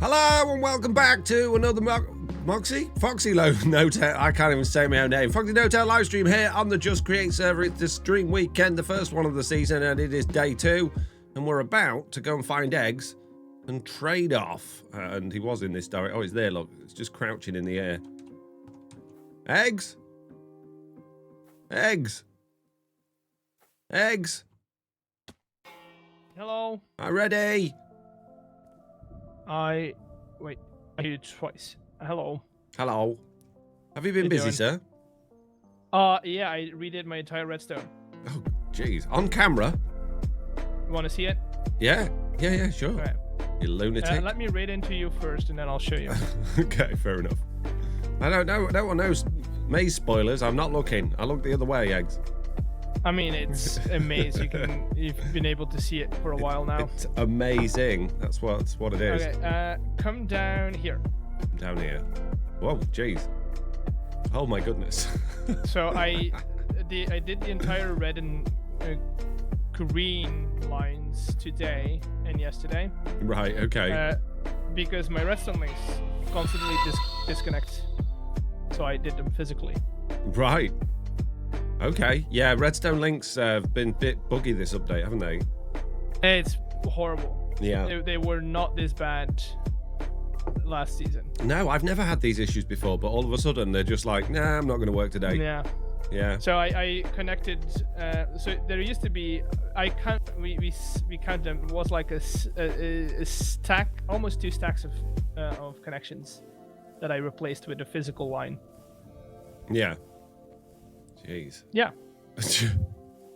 Hello and welcome back to another Foxynotail. I can't even say my own name. Foxynotail live stream here on the Just Create server. It's the stream weekend, the first one of the season, and it is day 2. And we're about to go and find eggs and trade off. And he was in this direction. Oh, it's there, look. It's just crouching in the air. Eggs? Eggs? Eggs? Hello. I'm ready. Wait, I hear you twice. Hello. Hello. Have you been busy, sir? Yeah, I redid my entire redstone. Oh, jeez. On camera? You want to see it? Yeah, sure. All right. You lunatic. Let me read into you first, and then I'll show you. Okay, fair enough. I don't want no maze spoilers. I'm not looking. I look the other way, eggs. I mean, it's a maze. You've been able to see it for a while now. It's amazing. That's what it is. Okay, come down here. Down here. Whoa, jeez. Oh my goodness. So I did the entire red and green lines today and yesterday. Right. Okay. Because my redstone links constantly disconnect, so I did them physically. Right. Okay. Yeah, redstone links have been a bit buggy this update, haven't they? It's horrible. Yeah. They were not this bad last season. No, I've never had these issues before, but all of a sudden they're just like, nah, I'm not going to work today. Yeah. Yeah. So I connected. So there used to be. We count them. It was like a stack, almost 2 stacks of connections that I replaced with a physical line. Yeah. Jeez. Yeah.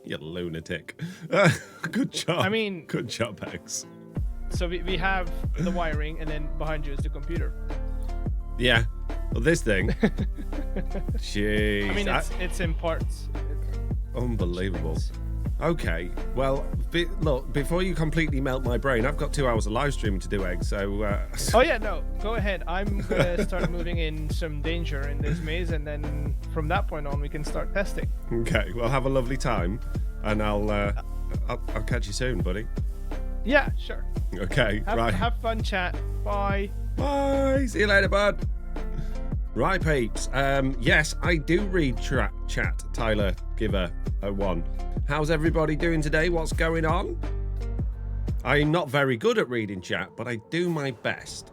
You lunatic. Good job. I mean, good job, X. So we have the wiring, and then behind you is the computer. Yeah. Well, this thing. Jeez. I mean, it's in parts. Unbelievable. Okay. Well, look, before you completely melt my brain, I've got 2 hours of live streaming to do, Egg. So. Oh yeah, no. Go ahead. I'm gonna start moving in some danger in this maze, and then from that point on, we can start testing. Okay. Well, have a lovely time, and I'll catch you soon, buddy. Yeah, sure. Okay. Right. Have fun, chat. Bye. Bye. See you later, bud. Right, peeps. Yes, I do read chat. Tyler, Giver, 01. How's everybody doing today? What's going on? I'm not very good at reading chat, but I do my best,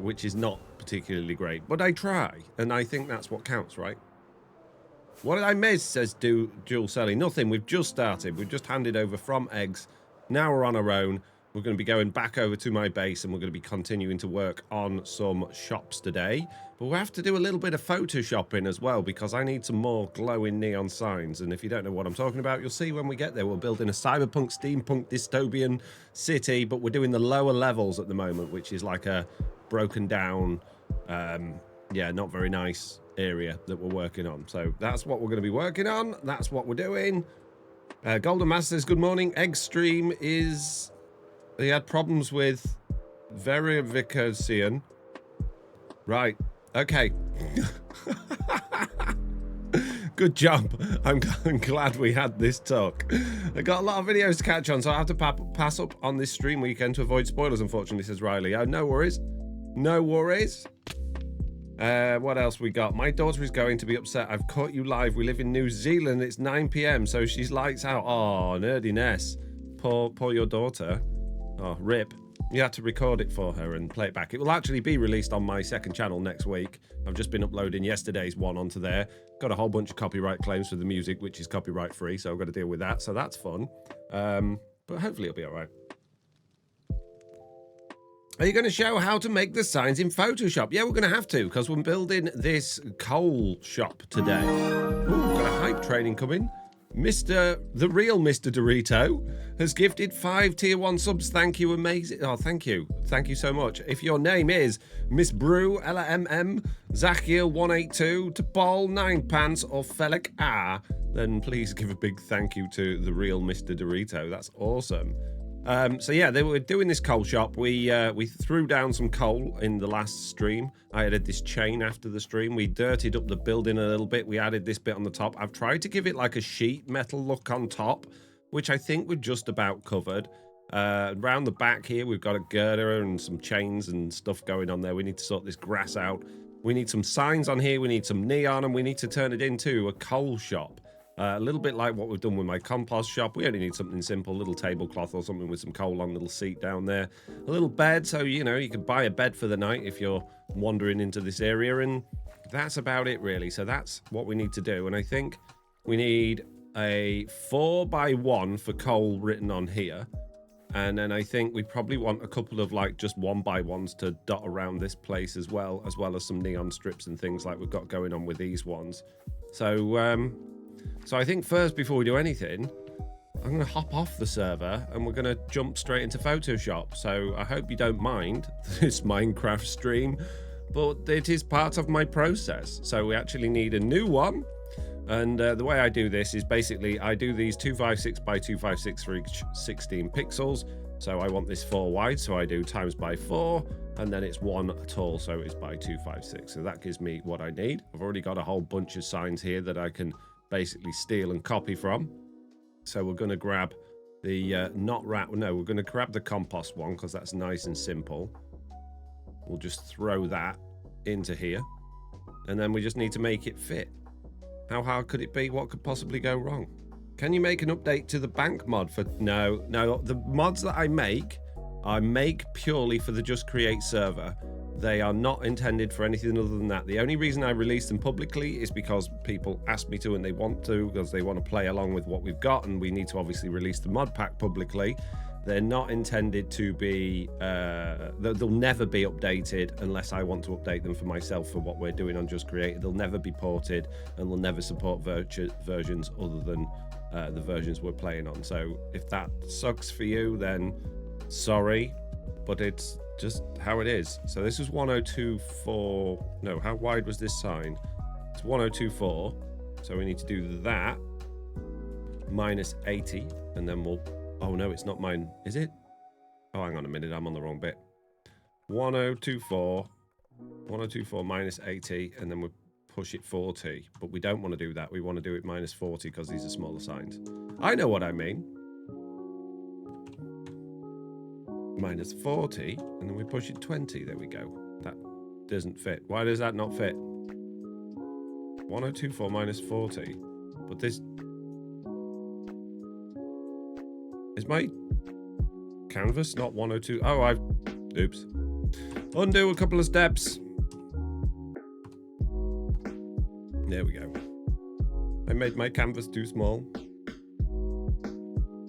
which is not particularly great. But I try, and I think that's what counts, right? What did I miss, says Jewel Selly. Nothing. We've just started. We've just handed over from eggs. Now we're on our own. We're going to be going back over to my base, and we're going to be continuing to work on some shops today. But we'll have to do a little bit of photoshopping as well, because I need some more glowing neon signs. And if you don't know what I'm talking about, you'll see when we get there. We're building a cyberpunk, steampunk, dystopian city, but we're doing the lower levels at the moment, which is like a broken down, not very nice area that we're working on. So that's what we're going to be working on. That's what we're doing. Golden Masters, good morning. Egg stream is... He had problems with verification. Right. Okay. Good job. I'm glad we had this talk. I got a lot of videos to catch on, so I have to pass up on this stream weekend to avoid spoilers, unfortunately, says Riley. Oh, no worries. No worries. What else we got? My daughter is going to be upset. I've caught you live. We live in New Zealand. It's 9 p.m, so she's lights out. Oh, nerdiness. Poor your daughter. Oh, rip. You had to record it for her and play it back. It will actually be released on my second channel next week. I've just been uploading yesterday's one onto there. Got a whole bunch of copyright claims for the music, which is copyright free, so I've got to deal with that. So that's fun. But hopefully it'll be all right. Are you going to show how to make the signs in Photoshop? Yeah, we're going to have to, because we're building this coal shop today. Ooh, got a hype training coming. The real Mr. Dorito has gifted 5 tier 1 subs. Thank you, amazing. Oh, thank you. Thank you so much. If your name is Miss Brew, Ella MM, Zachiel 182, Topol 9 Pants, or Felix R, then please give a big thank you to the real Mr. Dorito. That's awesome. So yeah, they were doing this coal shop. We threw down some coal in the last stream. I added this chain after the stream. We dirtied up the building a little bit. We added this bit on the top. I've tried to give it like a sheet metal look on top, which I think we're just about covered. Around the back here, we've got a girder and some chains and stuff going on there. We need to sort this grass out. We need some signs on here. We need some neon, and we need to turn it into a coal shop. A little bit like what we've done with my compost shop. We only need something simple, a little tablecloth or something with some coal on, a little seat down there. A little bed, so, you know, you can buy a bed for the night if you're wandering into this area, and that's about it, really. So that's what we need to do, and I think we need a 4x1 for coal written on here. And then I think we probably want a couple of like just 1x1s to dot around this place as well as some neon strips and things like we've got going on with these ones. So I think first, before we do anything, I'm going to hop off the server and we're going to jump straight into Photoshop. So I hope you don't mind this Minecraft stream, but it is part of my process. So we actually need a new one. And the way I do this is basically I do these 256 by 256 for each 16 pixels. So I want this 4 wide, so I do times by 4, and then it's 1 tall, so it's by 256. So that gives me what I need. I've already got a whole bunch of signs here that I can basically steal and copy from. So we're going to grab the we're going to grab the compost one because that's nice and simple. We'll just throw that into here, and then we just need to make it fit. How hard could it be? What could possibly go wrong? Can you make an update to the bank mod for... No, the mods that I make purely for the Just Create server. They are not intended for anything other than that. The only reason I release them publicly is because people ask me to and they want to, because they want to play along with what we've got, and we need to obviously release the mod pack publicly. They're not intended to be... they'll never be updated unless I want to update them for myself for what we're doing on Just Create. They'll never be ported, and they'll never support versions other than the versions we're playing on. So if that sucks for you, then sorry, but it's just how it is. So this is 1024. No, how wide was this sign? It's 1024. So we need to do that minus 80, and then we'll... Oh no, it's not mine, is it? Oh, hang on a minute, I'm on the wrong bit. 1024 minus 80, and then we push it 40. But we don't want to do that. We want to do it minus 40 because these are smaller signs. I know what I mean. Minus 40, and then we push it 20. There we go. That doesn't fit. Why does that not fit? 1024 minus 40. But this... Is my canvas not 102? Oh, oops. Undo a couple of steps. There we go. I made my canvas too small.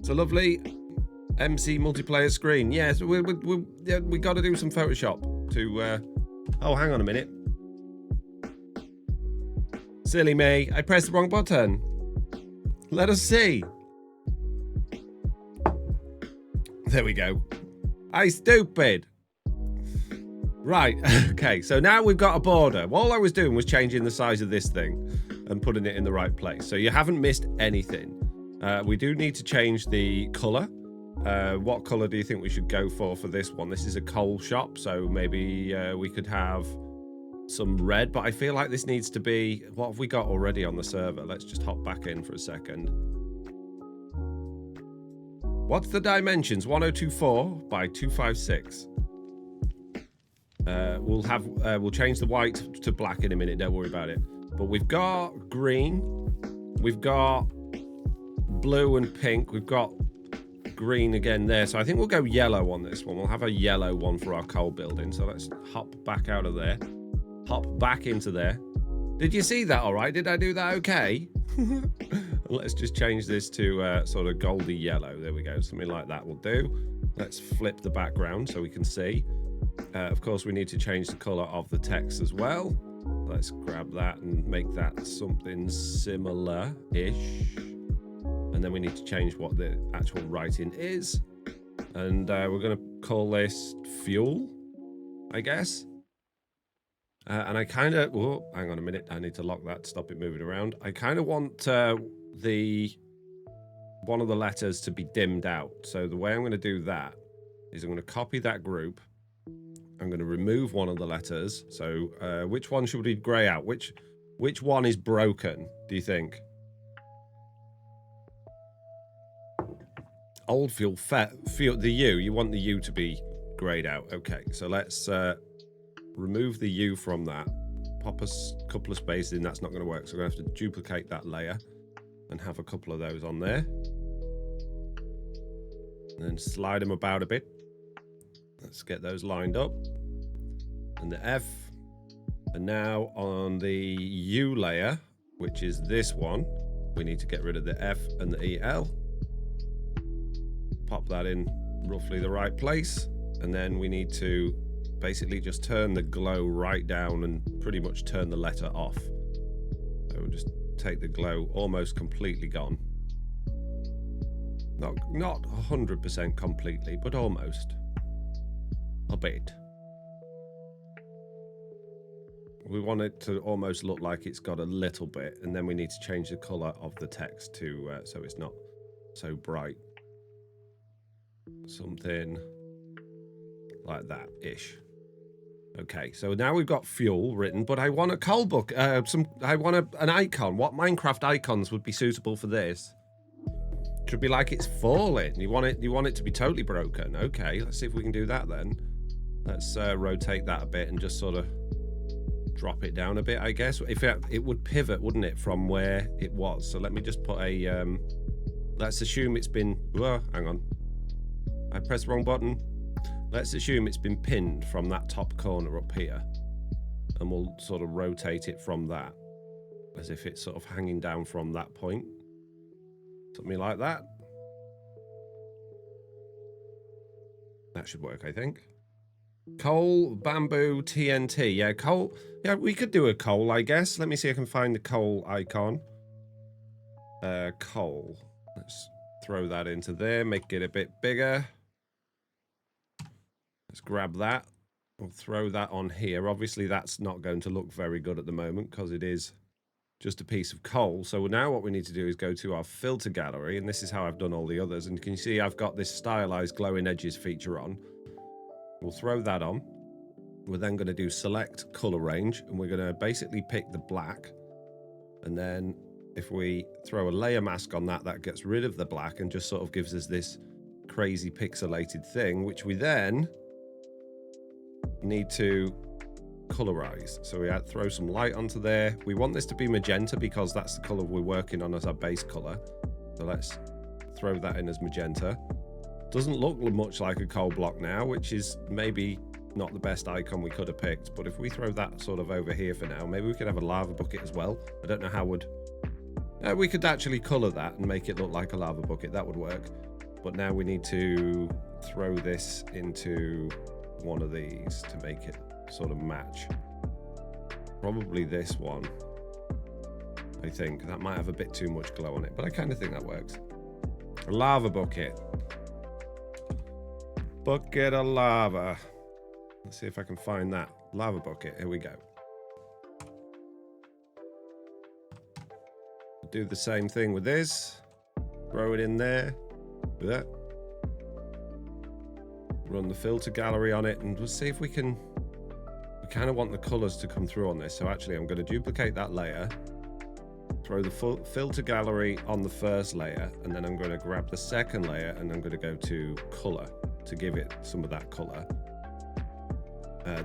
It's a lovely MC multiplayer screen. Yes, we got to do some Photoshop to... Oh, hang on a minute. Silly me. I pressed the wrong button. Let us see. There we go. I stupid. Right, okay, so now we've got a border. All I was doing was changing the size of this thing and putting it in the right place. So you haven't missed anything. We do need to change the colour. What colour do you think we should go for this one? This is a coal shop, so maybe we could have some red, but I feel like this needs to be... What have we got already on the server? Let's just hop back in for a second. What's the dimensions? 1024 by 256. We'll change the white to black in a minute. Don't worry about it. But we've got green, we've got blue and pink, we've got green again there. So I think we'll go yellow on this one. We'll have a yellow one for our coal building. So let's hop back out of there, hop back into there. Did you see that? All right. Did I do that? Okay. Let's just change this to sort of goldy yellow. There we go. Something like that will do. Let's flip the background so we can see. Of course, we need to change the color of the text as well. Let's grab that and make that something similar-ish. And then we need to change what the actual writing is. And we're going to call this fuel, I guess. And I kind of... Oh, hang on a minute. I need to lock that, stop it moving around. I kind of want one of the letters to be dimmed out. So the way I'm going to do that is I'm going to copy that group. I'm going to remove one of the letters. So which one should we grey out? Which one is broken, do you think? Old fuel, the U. You want the U to be grayed out. Okay, so let's remove the U from that. Pop a couple of spaces in. That's not going to work. So we're going to have to duplicate that layer and have a couple of those on there. And then slide them about a bit. Let's get those lined up. And the F. And now on the U layer, which is this one, we need to get rid of the F and the EL. Pop that in roughly the right place. And then we need to basically just turn the glow right down and pretty much turn the letter off. So we'll just take the glow almost completely gone. Not 100% completely, but almost. A bit. We want it to almost look like it's got a little bit, and then we need to change the color of the text to so it's not so bright. Something like that-ish. Okay, so now we've got fuel written, but I want a coal book. I want an icon. What Minecraft icons would be suitable for this? Should be like it's falling. You want it to be totally broken. Okay, let's see if we can do that then. Let's rotate that a bit and just sort of drop it down a bit, I guess. If it would pivot, wouldn't it, from where it was? So let me just put a let's assume it's been hang on. I pressed the wrong button. Let's assume it's been pinned from that top corner up here. And we'll sort of rotate it from that. As if it's sort of hanging down from that point. Something like that. That should work, I think. Coal, bamboo, TNT. Yeah, coal. Yeah, we could do a coal, I guess. Let me see if I can find the coal icon. Coal. Let's throw that into there. Make it a bit bigger. Let's grab that. We'll throw that on here. Obviously, that's not going to look very good at the moment because it is just a piece of coal. So now what we need to do is go to our filter gallery, and this is how I've done all the others. And can you see I've got this stylized glowing edges feature on. We'll throw that on. We're then going to do select color range, and we're going to basically pick the black. And then if we throw a layer mask on that, that gets rid of the black and just sort of gives us this crazy pixelated thing, which we then need to colorize. So we throw some light onto there. We want this to be magenta because that's the color we're working on as our base color. So let's throw that in as magenta. Doesn't look much like a coal block now, which is maybe not the best icon we could have picked. But if we throw that sort of over here for now, maybe we could have a lava bucket as well. I don't know how we could actually color that and make it look like a lava bucket. That would work. But now we need to throw this into one of these to make it sort of match. Probably this one. I think that might have a bit too much glow on it, but I kind of think that works. A lava bucket. Bucket of lava. Let's see if I can find that lava bucket. Here we go. Do the same thing with this. Throw it in there. Do that. Run the filter gallery on it, and we'll see if we can. We kind of want the colors to come through on this. So actually, I'm going to duplicate that layer. Throw the filter gallery on the first layer, and then I'm going to grab the second layer, and I'm going to go to color to give it some of that color.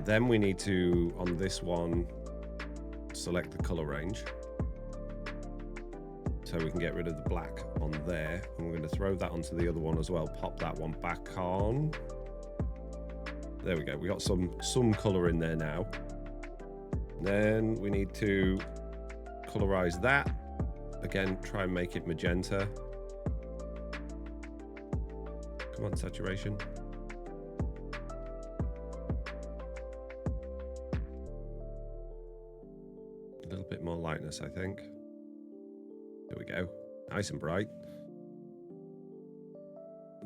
Then we need to, on this one, select the color range. So we can get rid of the black on there. And we're going to throw that onto the other one as well. Pop that one back on. There we go. We got some color in there now. Then we need to colorize that. Again, try and make it magenta. Come on, saturation. A little bit more lightness, I think. There we go. Nice and bright.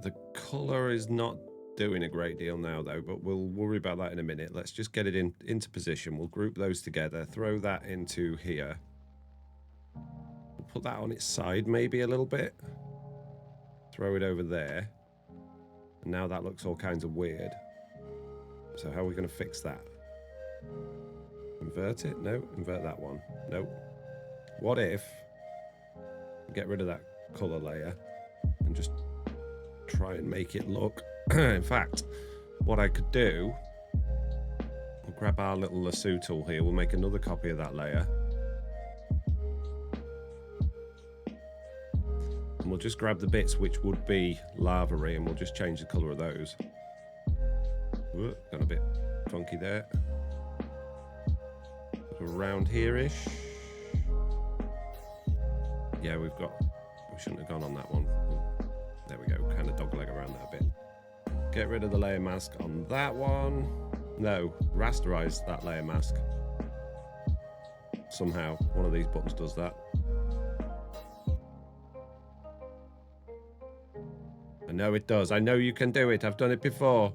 The color is not doing a great deal now, though, but we'll worry about that in a minute. Let's just get it into position. We'll group those together. Throw that into here. We'll put that on its side maybe a little bit. Throw it over there. And now that looks all kinds of weird. So how are we going to fix that? Invert it? No. Invert that one. No. What if... Get rid of that color layer and just try and make it look. In fact, what I could do, we'll grab our little lasso tool here. We'll make another copy of that layer. And we'll just grab the bits which would be lava-y and we'll just change the colour of those. Whoa, got a bit funky there. Around here-ish. Yeah, we shouldn't have gone on that one. There we go, kind of dogleg around that a bit. Get rid of the layer mask on that one. No, rasterize that layer mask. Somehow, one of these buttons does that. I know it does. I know you can do it. I've done it before.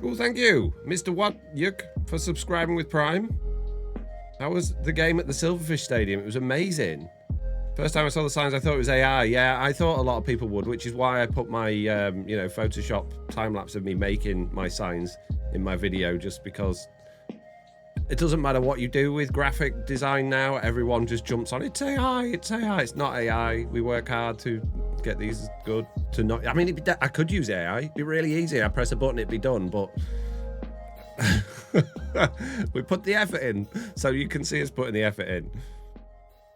Oh, thank you, Mr. Yuk, for subscribing with Prime. How was the game at the Silverfish Stadium? It was amazing. First time I saw the signs, I thought it was AI. Yeah, I thought a lot of people would, which is why I put my, Photoshop time-lapse of me making my signs in my video, just because it doesn't matter what you do with graphic design now. Everyone just jumps on, it's AI, it's AI. It's not AI. We work hard to get these good to not. I mean, I could use AI. It'd be really easy. I press a button, it'd be done, but we put the effort in, so you can see us putting the effort in.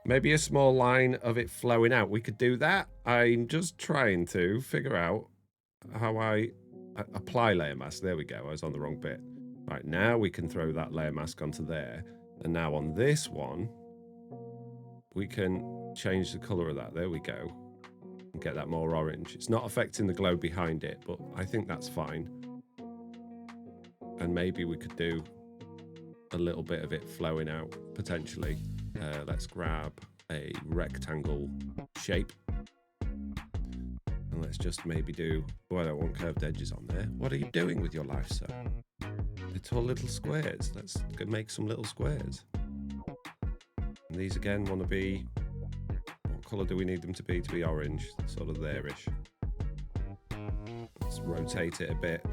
Maybe a small line of it flowing out. We could do that. I'm just trying to figure out how I apply layer mask. There we go. I was on the wrong bit. Right, now we can throw that layer mask onto there. And now on this one, we can change the color of that. There we go. And get that more orange. It's not affecting the glow behind it, but I think that's fine. And maybe we could do a little bit of it flowing out, potentially. Let's grab a rectangle shape. And let's just maybe do... Oh, I don't want curved edges on there. What are you doing with your life, sir? It's all little squares. Let's make some little squares. And these again want to be... What colour do we need them to be orange? Sort of there-ish. Let's rotate it a bit.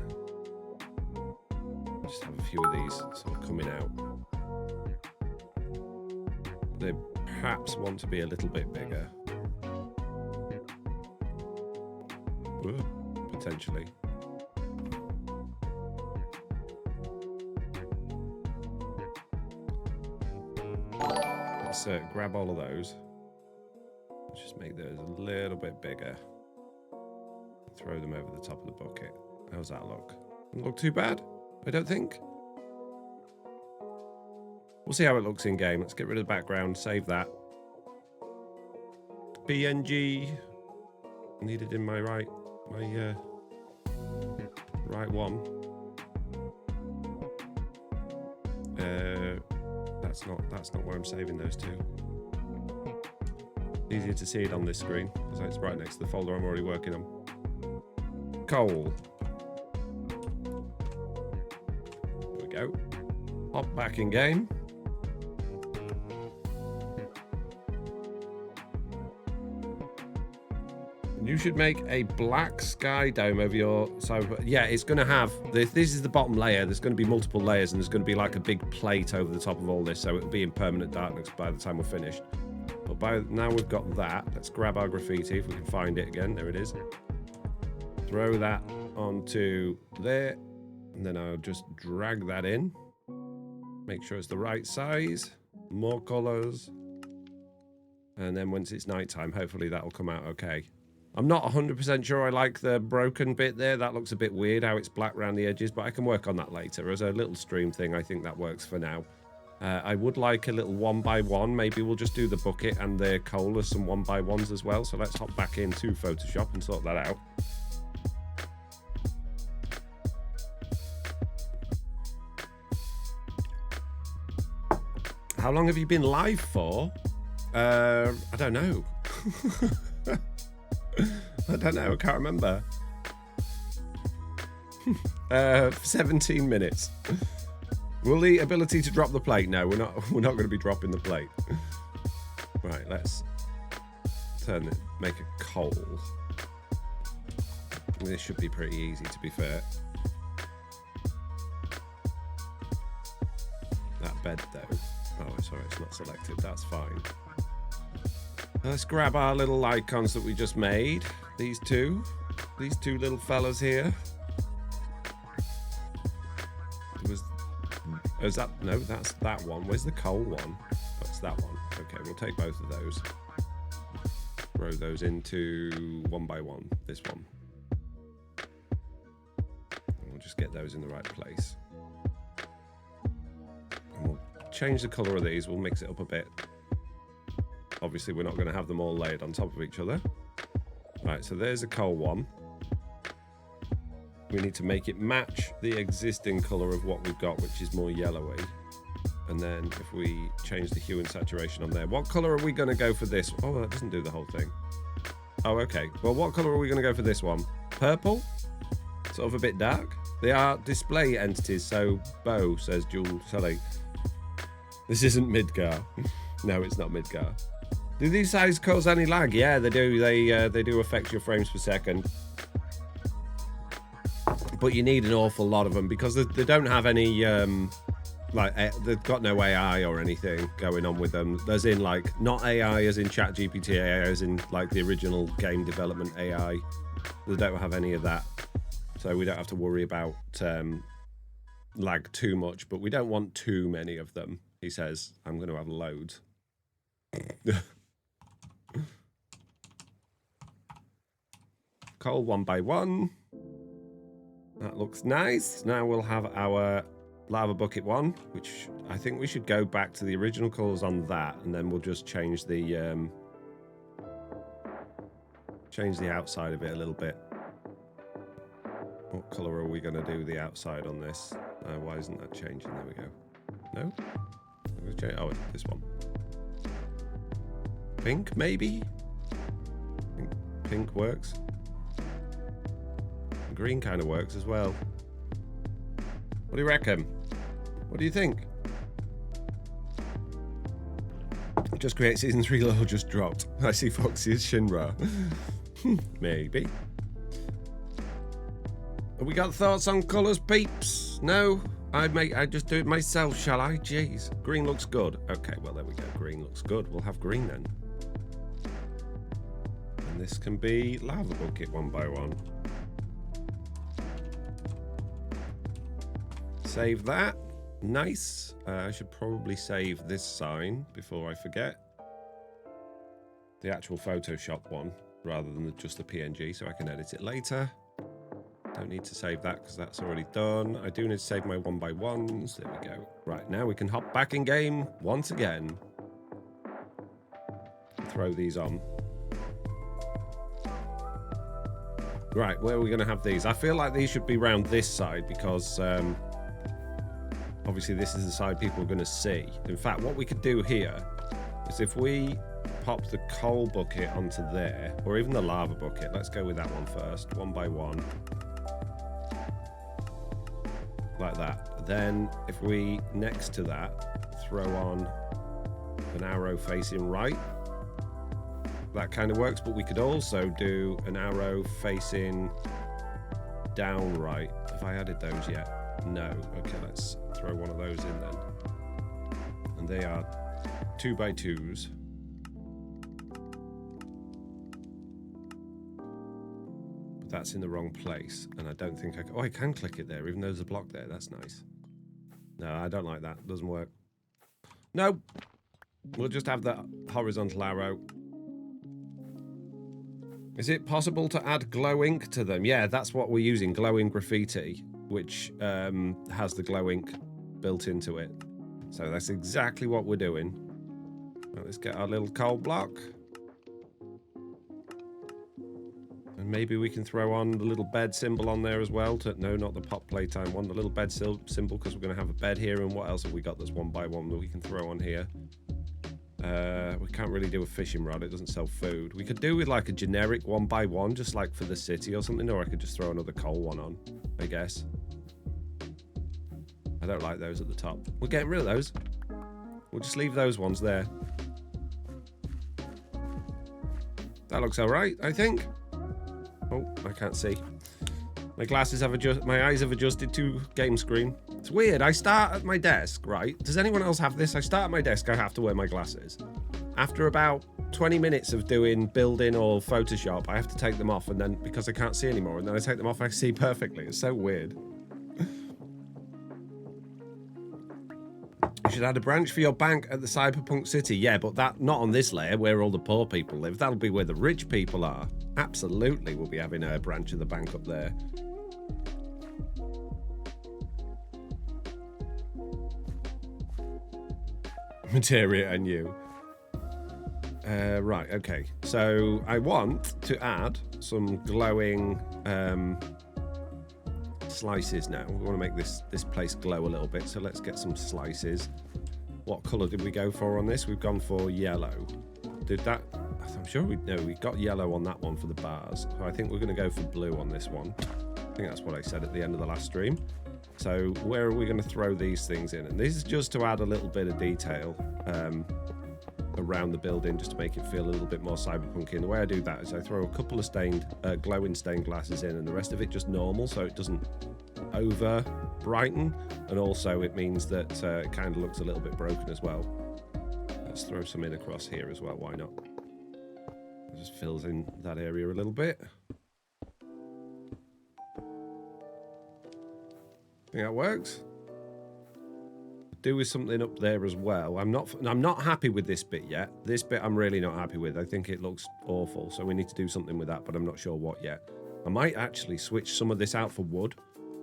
Just have a few of these sort of coming out. They perhaps want to be a little bit bigger. Ooh, potentially. Let's grab all of those. Just make those a little bit bigger. Throw them over the top of the bucket. How's that look? Doesn't look too bad, I don't think. We'll see how it looks in game. Let's get rid of the background, save that. PNG. Needed in my right one. That's not where I'm saving those two. Easier to see it on this screen because it's right next to the folder I'm already working on. Coal. There we go. Hop back in game. You should make a black sky dome over your Cyberpunk. Yeah, it's going to have this is the bottom layer. There's going to be multiple layers, and there's going to be like a big plate over the top of all this, so it'll be in permanent darkness by the time we're finished. But by now we've got that. Let's grab our graffiti if we can find it again. There it is. Throw that onto there, and then I'll just drag that in. Make sure it's the right size. More colors, and then once it's nighttime, hopefully that'll come out okay. I'm not 100% sure I like the broken bit there. That looks a bit weird how it's black around the edges, but I can work on that later. As a little stream thing, I think that works for now. I would like a little 1x1. Maybe we'll just do the bucket and the coal as some 1x1s as well. So let's hop back into Photoshop and sort that out. How long have you been live for? I don't know. I don't know, I can't remember. 17 minutes. Will the ability to drop the plate? No, we're not going to be dropping the plate. Right, let's turn it, make a coal. This should be pretty easy, to be fair. That bed though. Oh, sorry, it's not selected, that's fine. Let's grab our little icons that we just made. These two little fellas here. Is that, no, that's that one. Where's the coal one? That's that one. Okay, we'll take both of those. Throw those into one by one. This one. And we'll just get those in the right place. And we'll change the colour of these. We'll mix it up a bit. Obviously, we're not going to have them all laid on top of each other. Right, so there's a coal one. We need to make it match the existing colour of what we've got, which is more yellowy. And then if we change the hue and saturation on there, what colour are we going to go for this? Oh, that doesn't do the whole thing. Oh, okay. Well, what colour are we going to go for this one? Purple? Sort of a bit dark? They are display entities, so Bo, says Jules Sully. This isn't Midgar. No, it's not Midgar. Do these size cause any lag? Yeah, they do. They do affect your frames per second. But you need an awful lot of them because they don't have any, they've got no AI or anything going on with them. As in, like, not AI as in ChatGPT, AI as in, like, the original game development AI. They don't have any of that. So we don't have to worry about lag too much, but we don't want too many of them. He says, I'm going to have loads. Coal one by one. That looks nice. Now we'll have our lava bucket one, which I think we should go back to the original colours on that, and then we'll just change the outside of it a little bit. What colour are we going to do the outside on this? Why isn't that changing? There we go. No? Oh, it's this one. Pink, maybe? Pink works. Green kind of works as well. What do you reckon? What do you think? Just create season 3 logo just dropped. I see Foxy as Shinra. Maybe. Have we got thoughts on colours, peeps? No? I'd just do it myself, shall I? Jeez. Green looks good. Okay, well, there we go. Green looks good. We'll have green then. And this can be lava bucket one by one. Save that. Nice. I should probably save this sign before I forget. The actual Photoshop one, rather than just the PNG, so I can edit it later. Don't need to save that because that's already done. I do need to save my one by ones. There we go. Right, now we can hop back in game once again. Throw these on. Right, where are we going to have these? I feel like these should be round this side because obviously this is the side people are going to see. In fact, what we could do here is if we pop the coal bucket onto there, or even the lava bucket. Let's go with that one first, one by one. Like that. Then if we, next to that, throw on an arrow facing right. That kind of works, but we could also do an arrow facing down right. Have I added those yet? No. Okay, let's throw one of those in then. And they are 2x2s. But that's in the wrong place, and I don't think I can... Oh, I can click it there, even though there's a block there. That's nice. No, I don't like that. Doesn't work. No. We'll just have the horizontal arrow. Is it possible to add glow ink to them? Yeah, that's what we're using, glowing graffiti, which has the glow ink built into it. So that's exactly what we're doing. Right, let's get our little coal block. And maybe we can throw on the little bed symbol on there as well. No, not the pop playtime one, the little bed symbol, because we're going to have a bed here. And what else have we got that's one by one that we can throw on here? We can't really do a fishing rod, it doesn't sell food. We could do with like a generic one by one, just like for the city or something, or I could just throw another coal one on, I guess. I don't like those at the top. We're getting rid of those. We'll just leave those ones there. That looks alright, I think. Oh, I can't see. My glasses have adjusted, my eyes have adjusted to game screen. It's weird, I start at my desk, right? Does anyone else have this? I start at my desk, I have to wear my glasses. After about 20 minutes of doing building or Photoshop, I have to take them off, and then because I can't see anymore, and then I take them off, I see perfectly. It's so weird. You should add a branch for your bank at the Cyberpunk City. Yeah, but that not on this layer where all the poor people live. That'll be where the rich people are. Absolutely, we'll be having a branch of the bank up there. Materia and you. Right, okay. So I want to add some glowing slices now. We want to make this place glow a little bit, so let's get some slices. What colour did we go for on this? We've gone for yellow. Did that... I'm sure we got yellow on that one for the bars. So I think we're going to go for blue on this one. I think that's what I said at the end of the last stream. So where are we going to throw these things in? And this is just to add a little bit of detail around the building, just to make it feel a little bit more cyberpunky. And the way I do that is I throw a couple of glowing stained glasses in, and the rest of it just normal, so it doesn't over brighten, and also it means that it kind of looks a little bit broken as well. Let's throw some in across here as well, why not? It just fills in that area a little bit. Think that works? Do with something up there as well. I'm not happy with this bit yet. This bit I'm really not happy with. I think it looks awful, so we need to do something with that, but I'm not sure what yet. I might actually switch some of this out for wood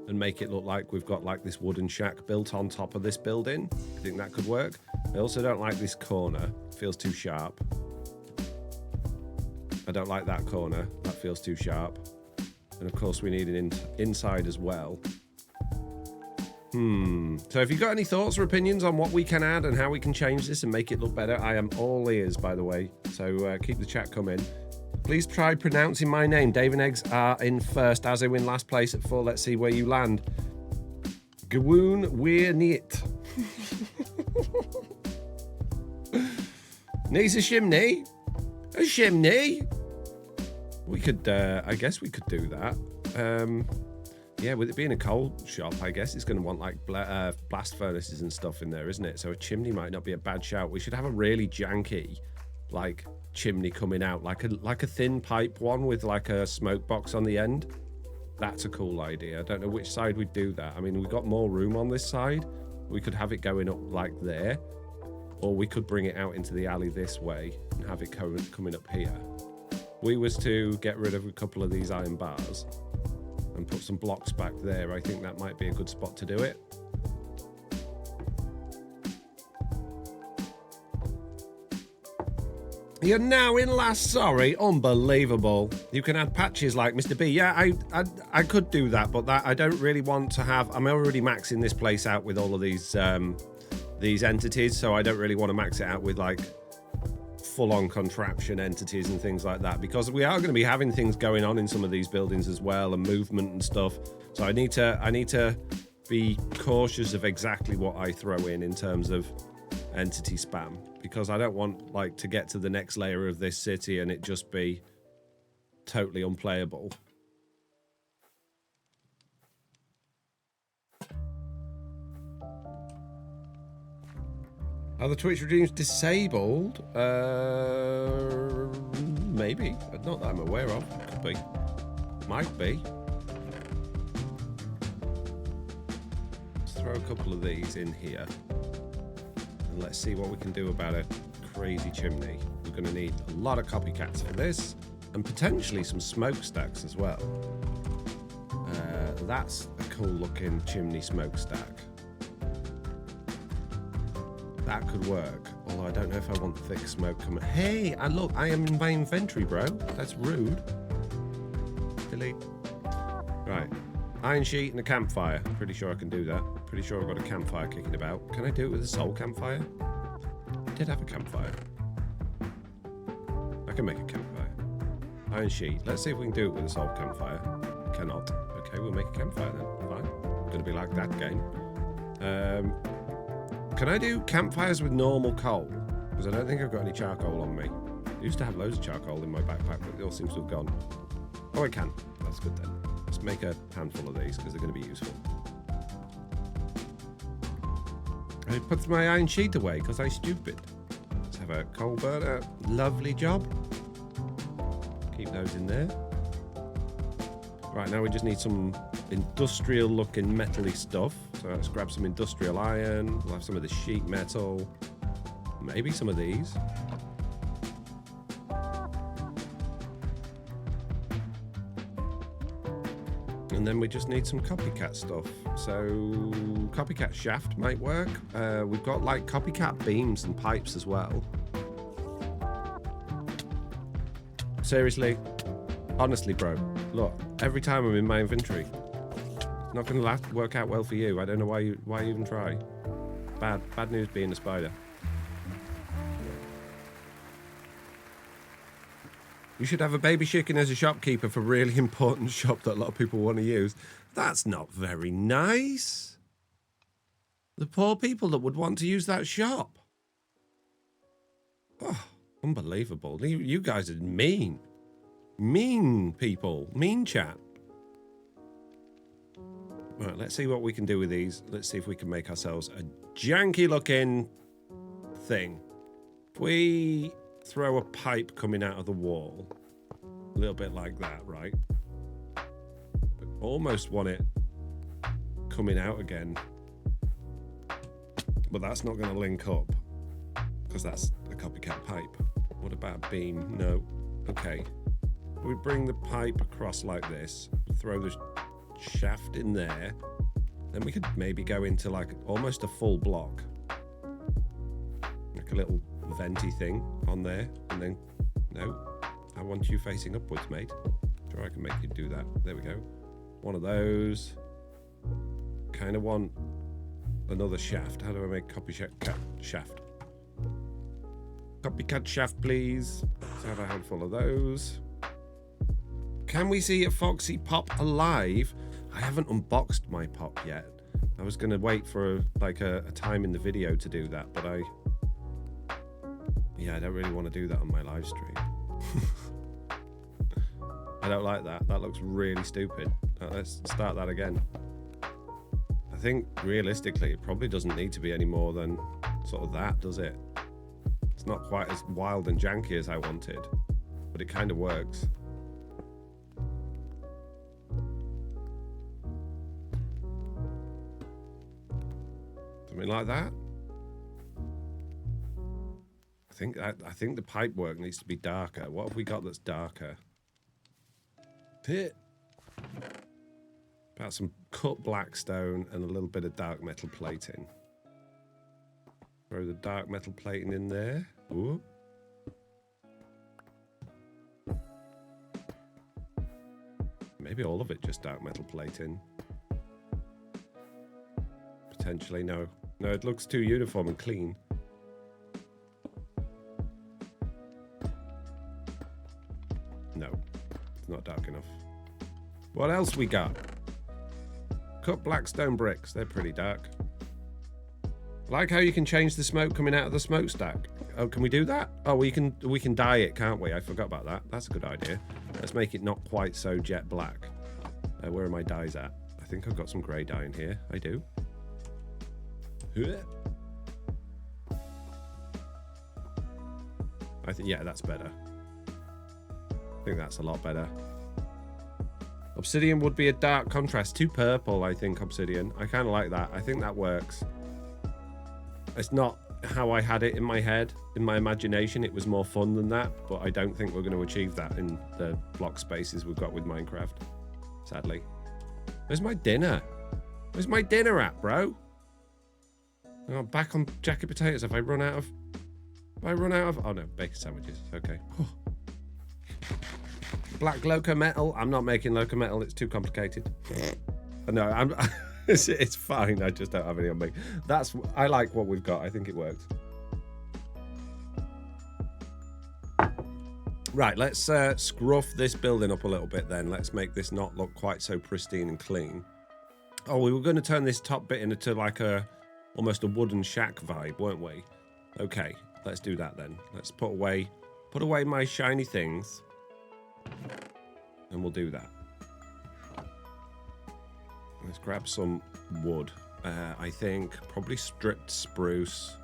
and make it look like we've got like this wooden shack built on top of this building. I think that could work. I also don't like this corner. It feels too sharp. I don't like that corner. That feels too sharp. And of course we need an inside as well. So if you've got any thoughts or opinions on what we can add and how we can change this and make it look better, I am all ears, by the way. So keep the chat coming. Please try pronouncing my name. Dave and Eggs are in first, as they win last place at 4. Let's see where you land. Gewoon weer niet. Needs a chimney. A chimney. We could, I guess we could do that. Yeah, with it being a coal shop, I guess it's going to want like blast furnaces and stuff in there, isn't it? So a chimney might not be a bad shout. We should have a really janky, like, chimney coming out, like a thin pipe one with like a smoke box on the end. That's a cool idea. I don't know which side we'd do that. I mean, we've got more room on this side. We could have it going up like there, or we could bring it out into the alley this way and have it coming up here. We was to get rid of a couple of these iron bars and put some blocks back there. I think that might be a good spot to do it. You're now in last, sorry, unbelievable. You can add patches like Mr. B. Yeah, I could do that, but that I don't really want to have. I'm already maxing this place out with all of these entities, so I don't really want to max it out with like full-on contraption entities and things like that, because we are going to be having things going on in some of these buildings as well, and movement and stuff. So I need to be cautious of exactly what I throw in terms of entity spam, because I don't want like to get to the next layer of this city and it just be totally unplayable. Are the Twitch regimes disabled? Maybe. Not that I'm aware of. Could be. Might be. Let's throw a couple of these in here. And let's see what we can do about a crazy chimney. We're going to need a lot of copycats for this. And potentially some smokestacks as well. That's a cool looking chimney smokestack. That could work, although I don't know if I want thick smoke coming. Hey, look, I am in my inventory, bro. That's rude. Delete. Right, iron sheet and a campfire. Pretty sure I can do that. Pretty sure I've got a campfire kicking about. Can I do it with a soul campfire? I did have a campfire. I can make a campfire. Iron sheet. Let's see if we can do it with a soul campfire. Cannot. Okay, we'll make a campfire then. Fine. Gonna be like that game. Can I do campfires with normal coal? Because I don't think I've got any charcoal on me. I used to have loads of charcoal in my backpack, but it all seems to have gone. Oh, I can. That's good then. Let's make a handful of these because they're going to be useful. I put my iron sheet away because I'm stupid. Let's have a coal burner. Lovely job. Keep those in there. Right, now we just need some industrial looking metally stuff. So let's grab some industrial iron. We'll have some of the sheet metal. Maybe some of these. And then we just need some copycat stuff. So copycat shaft might work. We've got like copycat beams and pipes as well. Seriously, honestly, bro, look, every time I'm in my inventory, it's not going to work out well for you. I don't know why you even try. Bad news being a spider. You should have a baby chicken as a shopkeeper for a really important shop that a lot of people want to use. That's not very nice. The poor people that would want to use that shop. Oh, unbelievable. You guys are mean. Mean people. Mean chat. Right, let's see what we can do with these. Let's see if we can make ourselves a janky looking thing. If we throw a pipe coming out of the wall, a little bit like that, right? But almost want it coming out again, but that's not going to link up because that's a copycat pipe. What about beam? No. Okay, we bring the pipe across like this, throw the shaft in there, then we could maybe go into like almost a full block, like a little venty thing on there, and then no, I want you facing upwards, mate. Sure, I can make you do that. There we go. One of those. Kind of want another shaft. How do I make copycat shaft? Copycat shaft, please. Let's have a handful of those. Can we see a Foxy pop alive? I haven't unboxed my pop yet. I was going to wait for like a time in the video to do that, but yeah, I don't really want to do that on my live stream. I don't like that. That looks really stupid. Let's start that again. I think realistically, it probably doesn't need to be any more than sort of that, does it? It's not quite as wild and janky as I wanted, but it kind of works. Something like that. I think the pipe work needs to be darker. What have we got that's darker? Hit. About some cut black stone and a little bit of dark metal plating. Throw the dark metal plating in there. Ooh. Maybe all of it just dark metal plating. Potentially, no. No, it looks too uniform and clean. No, it's not dark enough. What else we got? Cut black stone bricks. They're pretty dark. I like how you can change the smoke coming out of the smokestack. Oh, can we do that? Oh, we can dye it, can't we? I forgot about that. That's a good idea. Let's make it not quite so jet black. Where are my dyes at? I think I've got some grey dye in here. I do. Yeah, that's better. I think that's a lot better. Obsidian would be a dark contrast to purple, I think, obsidian. I kind of like that. I think that works. It's not how I had it in my head. In my imagination, it was more fun than that, but I don't think we're going to achieve that in the block spaces we've got with Minecraft, sadly. Where's my dinner? Where's my dinner at, bro? I'm back on jacket potatoes. Have I run out of... Oh no, bacon sandwiches. Okay. Black loco metal. I'm not making loco metal. It's too complicated. No, it's fine. I just don't have any on me. I like what we've got. I think it works. Right, let's scruff this building up a little bit then. Let's make this not look quite so pristine and clean. Oh, we were going to turn this top bit into like almost a wooden shack vibe, weren't we? Okay, let's do that then. Let's put away my shiny things, and we'll do that. Let's grab some wood. I think probably stripped spruce,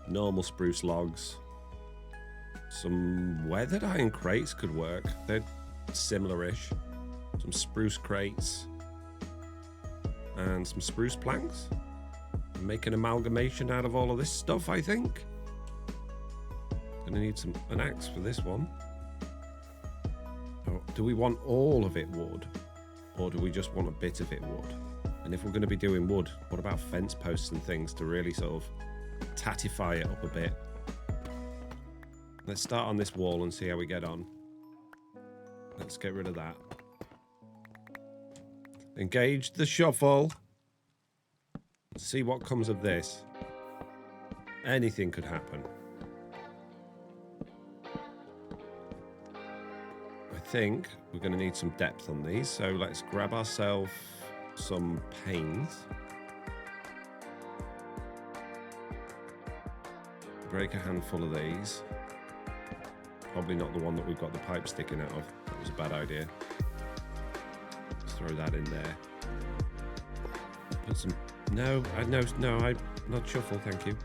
normal spruce logs. Some weathered iron crates could work. They're similar-ish. Some spruce crates. And some spruce planks. Make an amalgamation out of all of this stuff, I think. Gonna need an axe for this one. Oh, do we want all of it wood? Or do we just want a bit of it wood? And if we're going to be doing wood, what about fence posts and things to really sort of tatify it up a bit? Let's start on this wall and see how we get on. Let's get rid of that. Engage the shovel. See what comes of this. Anything could happen. I think we're going to need some depth on these, so let's grab ourselves some panes. Break a handful of these. Probably not the one that we've got the pipe sticking out of. That was a bad idea. Let's throw that in there. Put some... No, I'm not shuffle, thank you.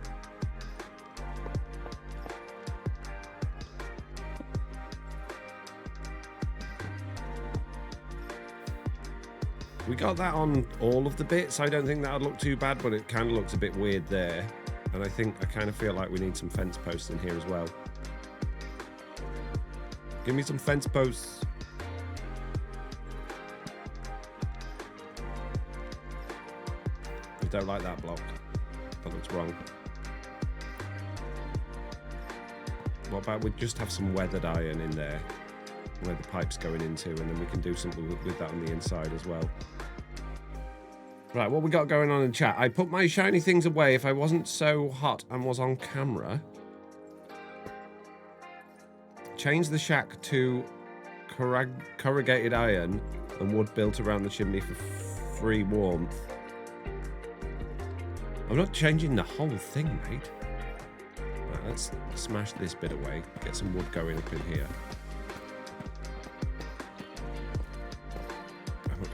We got that on all of the bits. I don't think that would look too bad, but it kind of looks a bit weird there. And I kind of feel like we need some fence posts in here as well. Give me some fence posts. I don't like that block. That looks wrong. What about we just have some weathered iron in there where the pipe's going into, and then we can do something with that on the inside as well. Right, what we got going on in chat? I put my shiny things away. If I wasn't so hot and was on camera, change the shack to corrugated iron and wood built around the chimney for free warmth. I'm not changing the whole thing, mate. Right, let's smash this bit away. Get some wood going up in here.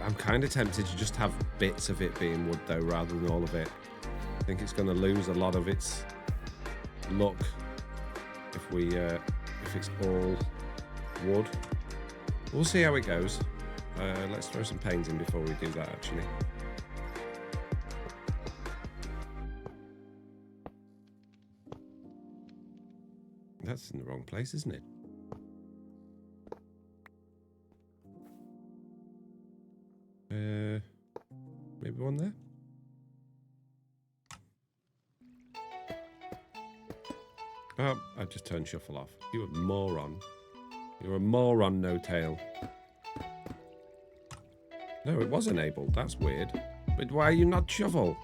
I'm kind of tempted to just have bits of it being wood, though, rather than all of it. I think it's going to lose a lot of its look if it's all wood. We'll see how it goes. Let's throw some panes in before we do that, actually. That's in the wrong place, isn't it? Maybe one there? Oh, I just turned shuffle off. You a moron. You're a moron, no tail. No, it was enabled. That's weird. But why are you not shuffle?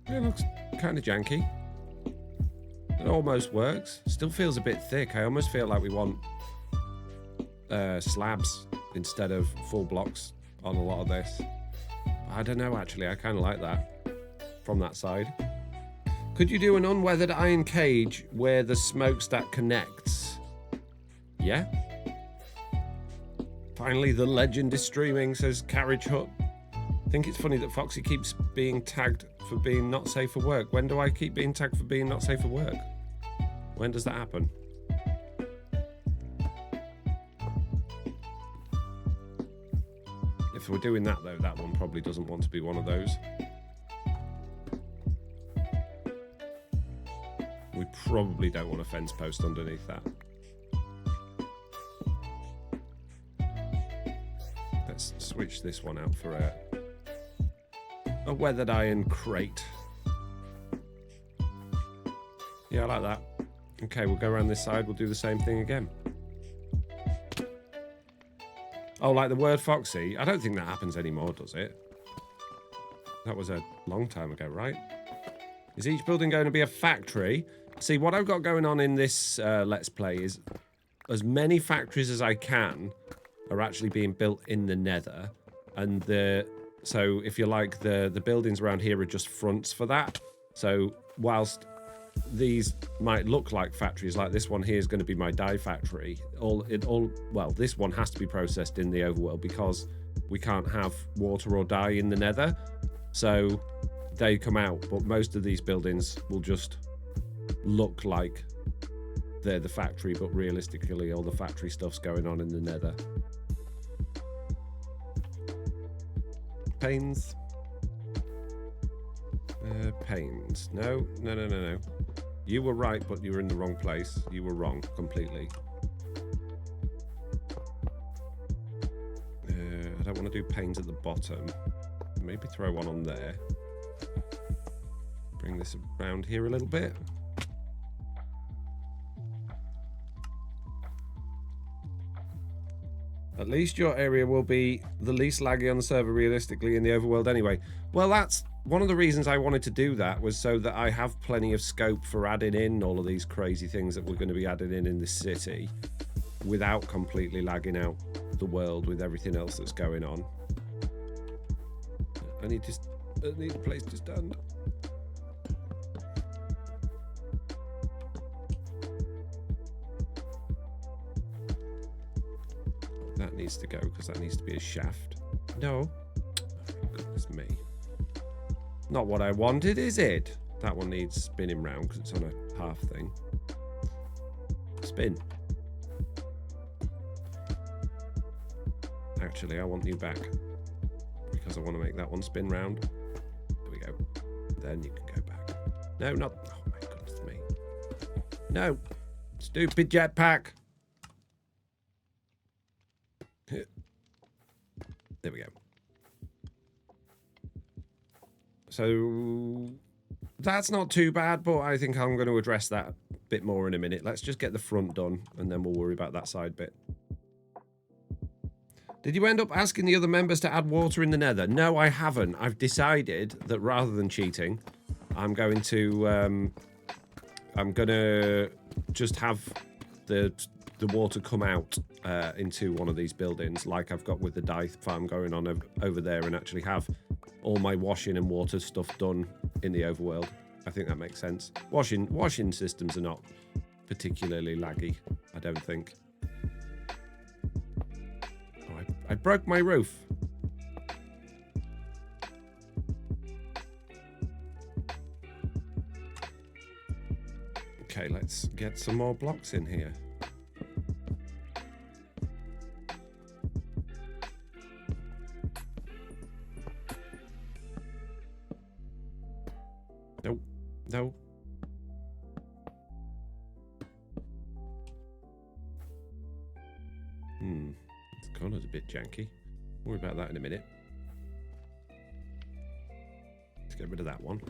It looks kind of janky. It almost works. Still feels a bit thick. I almost feel like we want slabs instead of full blocks on a lot of this. I don't know, actually. I kind of like that from that side. Could you do an unweathered iron cage where the smokestack connects? Yeah. Finally, the legend is streaming, says Carriage Hut. I think it's funny that Foxy keeps being tagged for being not safe for work. When do I keep being tagged for being not safe for work? When does that happen? If we're doing that, though, that one probably doesn't want to be one of those. We probably don't want a fence post underneath that. Let's switch this one out for a weathered iron crate. Yeah, I like that. Okay, we'll go around this side. We'll do the same thing again. Oh, like the word Foxy? I don't think that happens anymore, does it? That was a long time ago, right? Is each building going to be a factory? See, what I've got going on in this Let's Play is as many factories as I can are actually being built in the Nether. And so if you like, the buildings around here are just fronts for that. So whilst these might look like factories, like this one here is going to be my dye factory. Well, this one has to be processed in the overworld because we can't have water or dye in the nether. So they come out, but most of these buildings will just look like they're the factory, but realistically all the factory stuff's going on in the nether. Panes. Panes. No. You were right, but you were in the wrong place. You were wrong completely. I don't want to do panes at the bottom. Maybe throw one on there. Bring this around here a little bit. At least your area will be the least laggy on the server realistically in the overworld anyway. Well, that's one of the reasons I wanted to do that, was so that I have plenty of scope for adding in all of these crazy things that we're going to be adding in this city without completely lagging out the world with everything else that's going on. I need a place to stand. That needs to go because that needs to be a shaft. No. Oh, goodness me. Not what I wanted, is it? That one needs spinning round because it's on a half thing. Spin. Actually, I want you back because I want to make that one spin round. There we go. Then you can go back. No, not... Oh my goodness me. No. Stupid jetpack. There we go. So that's not too bad, but I think I'm going to address that a bit more in a minute. Let's just get the front done and then we'll worry about that side bit. Did you end up asking the other members to add water in the nether? No, I haven't. I've decided that rather than cheating, I'm going to just have the water come out into one of these buildings, like I've got with the dye farm going on over there, and actually have all my washing and water stuff done in the overworld. I think that makes sense. Washing systems are not particularly laggy, I don't think. Oh, I broke my roof. Okay, let's get some more blocks in here. No. This corner's a bit janky. Worry about that in a minute. Let's get rid of that one.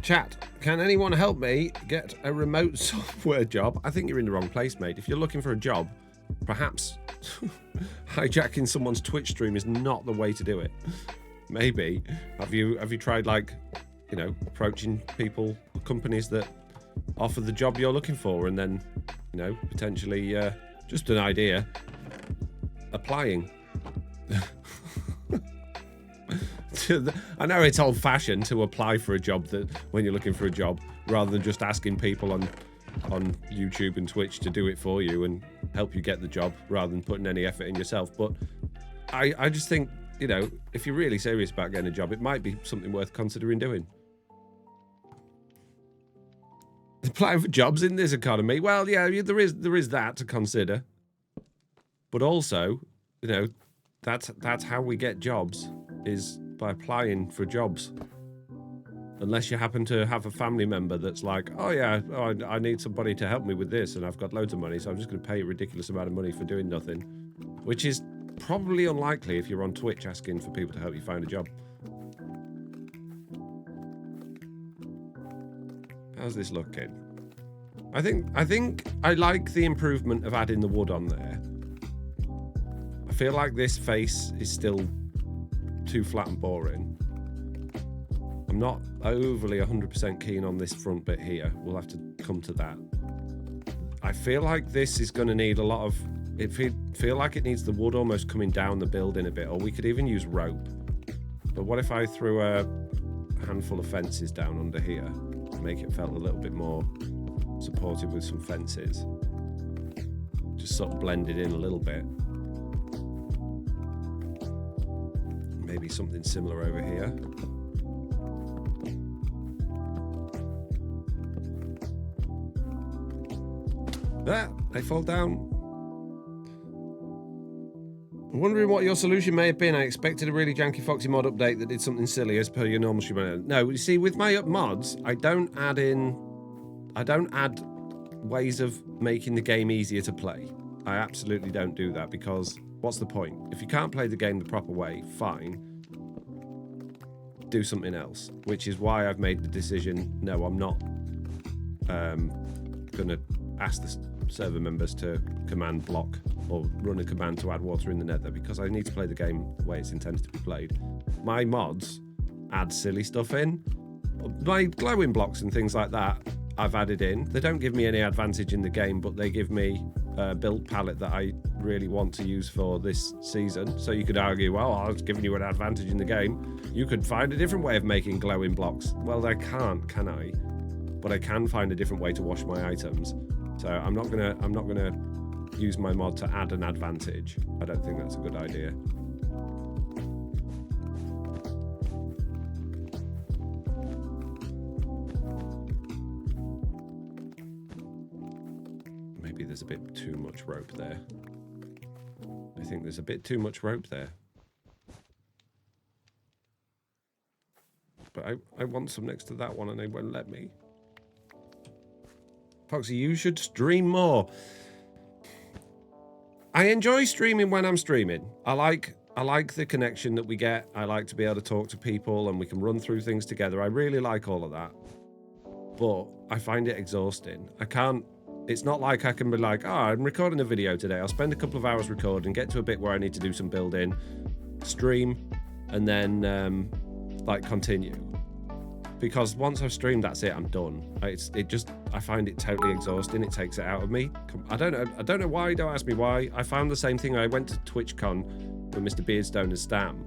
Chat, can anyone help me get a remote software job? I think you're in the wrong place, mate. If you're looking for a job, perhaps hijacking someone's Twitch stream is not the way to do it. Maybe. Have you tried, like, you know, approaching people, companies that offer the job you're looking for, and then, you know, potentially, just an idea, applying? I know it's old-fashioned to apply for a job that when you're looking for a job, rather than just asking people on YouTube and Twitch to do it for you and help you get the job, rather than putting any effort in yourself. But I just think, you know, if you're really serious about getting a job, it might be something worth considering doing. Applying for jobs in this economy, well, yeah, there is that to consider. But also, you know, that's how we get jobs, is by applying for jobs. Unless you happen to have a family member that's like, oh yeah, I need somebody to help me with this, and I've got loads of money, so I'm just going to pay a ridiculous amount of money for doing nothing, which is probably unlikely if you're on Twitch asking for people to help you find a job. How's this looking? I think I like the improvement of adding the wood on there. I feel like this face is still too flat and boring. I'm not overly 100% keen on this front bit here. We'll have to come to that. I feel like this is going to need a lot of... feel like it needs the wood almost coming down the building a bit, or we could even use rope. But what if I threw handful of fences down under here to make it feel a little bit more supportive with some fences. Just sort of blended in a little bit. Maybe something similar over here. Ah, they fall down. I'm wondering what your solution may have been. I expected a really janky Foxy mod update that did something silly as per your normal stream. No, you see, with my mods, I don't add ways of making the game easier to play. I absolutely don't do that, because what's the point? If you can't play the game the proper way, fine. Do something else, which is why I've made the decision, no, I'm not gonna ask the server members to command block or run a command to add water in the nether, because I need to play the game the way it's intended to be played. My mods add silly stuff in. My glowing blocks and things like that I've added in. They don't give me any advantage in the game, but they give me a build palette that I really want to use for this season. So you could argue, well, I was giving you an advantage in the game. You could find a different way of making glowing blocks. Well, I can't, can I? But I can find a different way to wash my items. So I'm not gonna use my mod to add an advantage. I don't think that's a good idea. Maybe there's a bit too much rope there. I think there's a bit too much rope there. But I want some next to that one and they won't let me. Foxy, you should stream more. I enjoy streaming when I'm streaming. I like the connection that we get. I like to be able to talk to people and we can run through things together. I really like all of that. But I find it exhausting. I can't, it's not like I can be like, oh, I'm recording a video today. I'll spend a couple of hours recording, get to a bit where I need to do some building, stream, and then like continue. Because once I've streamed, that's it. I'm done. I find it totally exhausting. It takes it out of me. I don't know why. Don't ask me why. I found the same thing. I went to TwitchCon with Mr. Beardstone and Stam,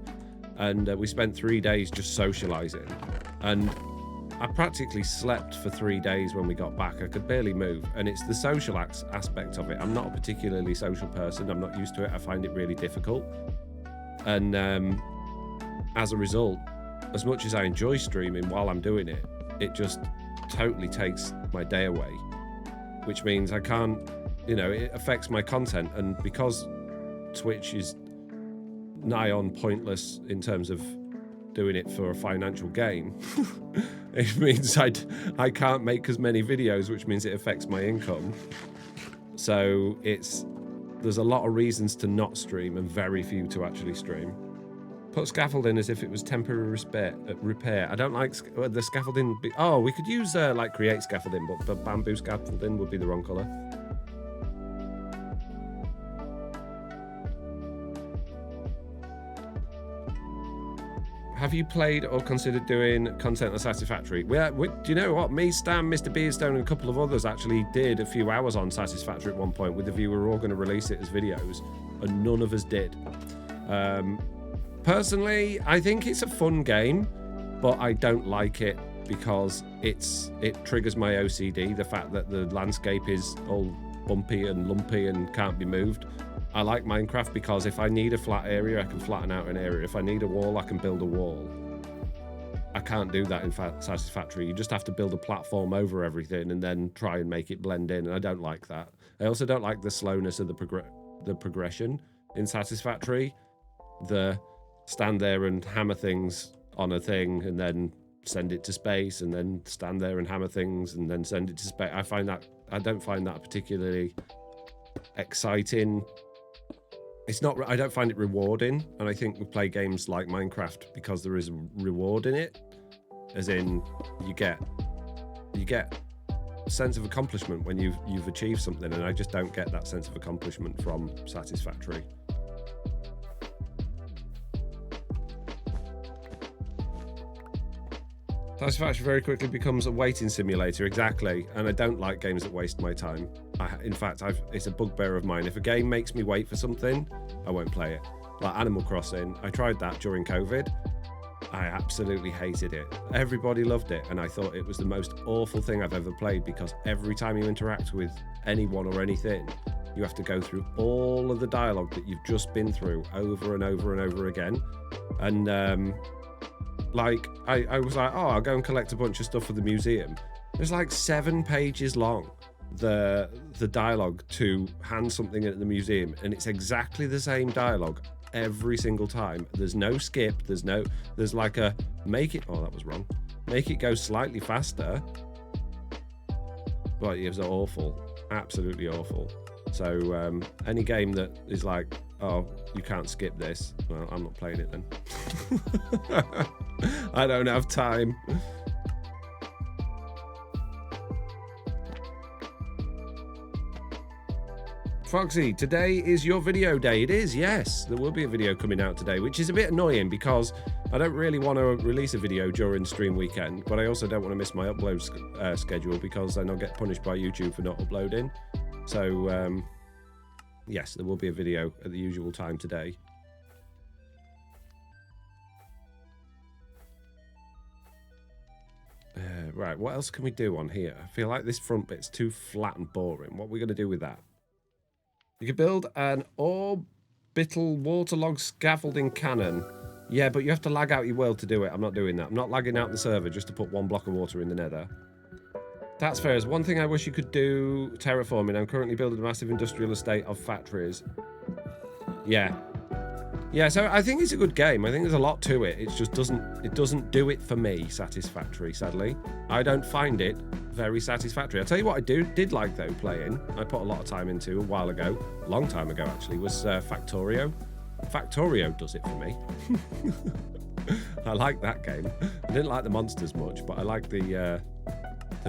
and we spent 3 days just socializing. And I practically slept for 3 days when we got back. I could barely move, and it's the social aspect of it. I'm not a particularly social person. I'm not used to it. I find it really difficult, and as a result, as much as I enjoy streaming while I'm doing it, it just totally takes my day away, which means I can't, it affects my content. And because Twitch is nigh on pointless in terms of doing it for a financial gain, it means I can't make as many videos, which means it affects my income. So there's a lot of reasons to not stream and very few to actually stream. Put scaffolding as if it was temporary repair. I don't like the scaffolding. Oh, we could use like create scaffolding, but the bamboo scaffolding would be the wrong color. Have you played or considered doing content on Satisfactory? Do you know what? Me, Stan, Mr. Beardstone, and a couple of others actually did a few hours on Satisfactory at one point with the view we were all going to release it as videos, and none of us did. Personally, I think it's a fun game, but I don't like it because it triggers my OCD, the fact that the landscape is all bumpy and lumpy and can't be moved. I like Minecraft because if I need a flat area, I can flatten out an area. If I need a wall, I can build a wall. I can't do that in Satisfactory. You just have to build a platform over everything and then try and make it blend in, and I don't like that. I also don't like the slowness of the progression in Satisfactory. The stand there and hammer things on a thing and then send it to space, and then stand there and hammer things and then send it to space. I don't find that particularly exciting. I don't find it rewarding, and I think we play games like Minecraft because there is a reward in it, as in you get a sense of accomplishment when you've achieved something, and I just don't get that sense of accomplishment from Satisfactory. Satisfactory very quickly becomes a waiting simulator, exactly, and I don't like games that waste my time. In fact, it's a bugbear of mine. If a game makes me wait for something, I won't play it. Like Animal Crossing, I tried that during COVID, I absolutely hated it. Everybody loved it, and I thought it was the most awful thing I've ever played, because every time you interact with anyone or anything, you have to go through all of the dialogue that you've just been through over and over and over again. And like I was like, oh, I'll go and collect a bunch of stuff for the museum. It's like 7 pages long, the dialogue to hand something at the museum, and it's exactly the same dialogue every single time. There's no skip, there's like a make it, oh, that was wrong, make it go slightly faster. But it was awful, absolutely awful. So any game that is like, oh, you can't skip this, well, I'm not playing it then. I don't have time. Foxy, today is your video day. It is, yes. There will be a video coming out today, which is a bit annoying because I don't really want to release a video during stream weekend, but I also don't want to miss my upload schedule, because then I'll get punished by YouTube for not uploading. So, yes, there will be a video at the usual time today. Right, what else can we do on here? I feel like this front bit's too flat and boring. What are we going to do with that? You can build an orbital waterlogged scaffolding cannon. Yeah, but you have to lag out your world to do it. I'm not doing that. I'm not lagging out the server just to put 1 block of water in the nether. That's fair. There's one thing I wish you could do, terraforming. I'm currently building a massive industrial estate of factories. Yeah. Yeah, so I think it's a good game. I think there's a lot to it. It just doesn't do it for me satisfactory, sadly. I don't find it very satisfactory. I'll tell you what I did like, though, playing. I put a lot of time into a while ago, a long time ago, actually, was Factorio. Factorio does it for me. I like that game. I didn't like the monsters much, but I like the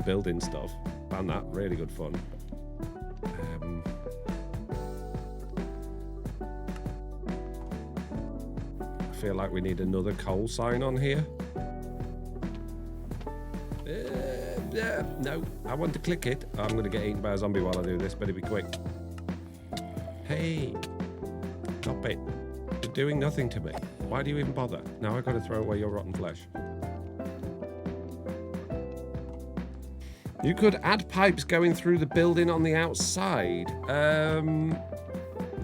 building stuff. Found that really good fun. I feel like we need another coal sign on here. No, I want to click it. I'm going to get eaten by a zombie while I do this. Better be quick. Hey, stop it. You're doing nothing to me. Why do you even bother? Now I've got to throw away your rotten flesh. You could add pipes going through the building on the outside.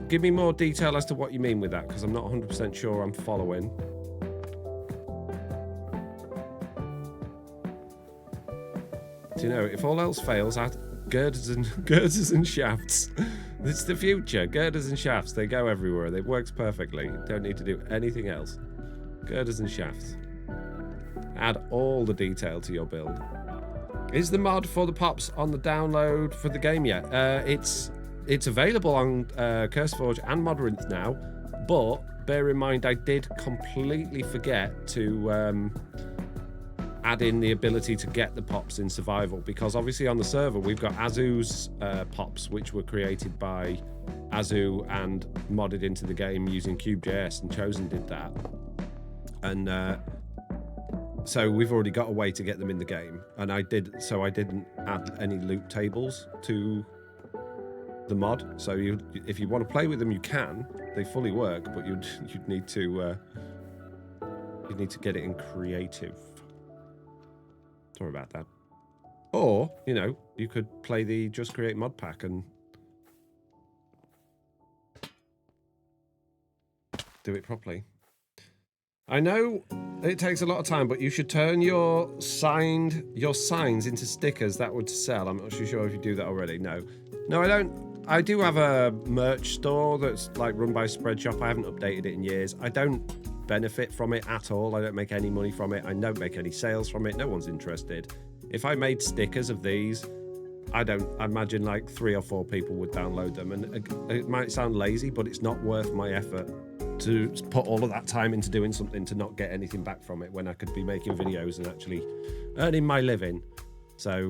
Give me more detail as to what you mean with that, because I'm not 100% sure I'm following. Do you know, if all else fails, add girders and shafts. It's the future. Girders and shafts, they go everywhere. It works perfectly. Don't need to do anything else. Girders and shafts. Add all the detail to your build. Is the mod for the pops on the download for the game yet? It's available on CurseForge and Modrinth now, but bear in mind I did completely forget to add in the ability to get the pops in survival, because obviously on the server we've got Azu's pops, which were created by Azu and modded into the game using Cube.js, and Chosen did that. And so we've already got a way to get them in the game, and I didn't add any loot tables to the mod. So if you want to play with them, you can. They fully work, but you'd need to get it in creative. Sorry about that. Or, you know, you could play the Just Create mod pack and do it properly. I know it takes a lot of time, but you should turn your signs into stickers that would sell. I'm not too sure if you do that already. No, I don't. I do have a merch store that's like run by Spreadshop. I haven't updated it in years. I don't benefit from it at all. I don't make any money from it. I don't make any sales from it. No one's interested. If I made stickers of these, I imagine like 3 or 4 people would download them, and it might sound lazy, but it's not worth my effort to put all of that time into doing something to not get anything back from it when I could be making videos and actually earning my living. So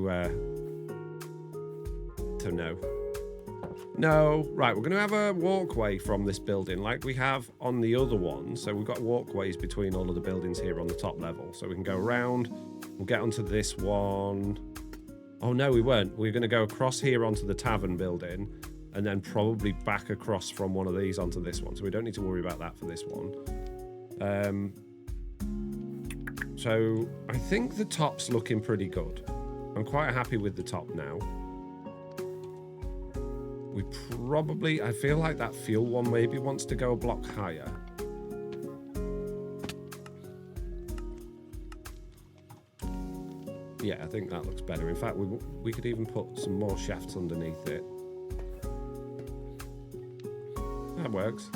no. Right, we're going to have a walkway from this building like we have on the other one. So we've got walkways between all of the buildings here on the top level. So we can go around. We'll get onto this one. Oh, no, we weren't. We're going to go across here onto the tavern building and then probably back across from one of these onto this one. So we don't need to worry about that for this one. So I think the top's looking pretty good. I'm quite happy with the top now. We probably, I feel like that fuel one maybe wants to go a block higher. Yeah, I think that looks better. In fact, we could even put some more shafts underneath it. That works.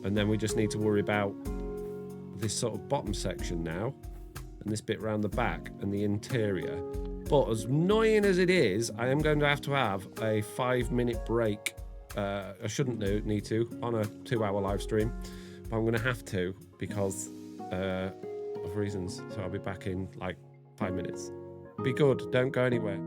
And then we just need to worry about this sort of bottom section now, and this bit around the back and the interior. But as annoying as it is, I am going to have a 5-minute break. I shouldn't need to on a 2-hour live stream, but I'm going to have to because of reasons. So I'll be back in like 5 minutes. Be good, don't go anywhere.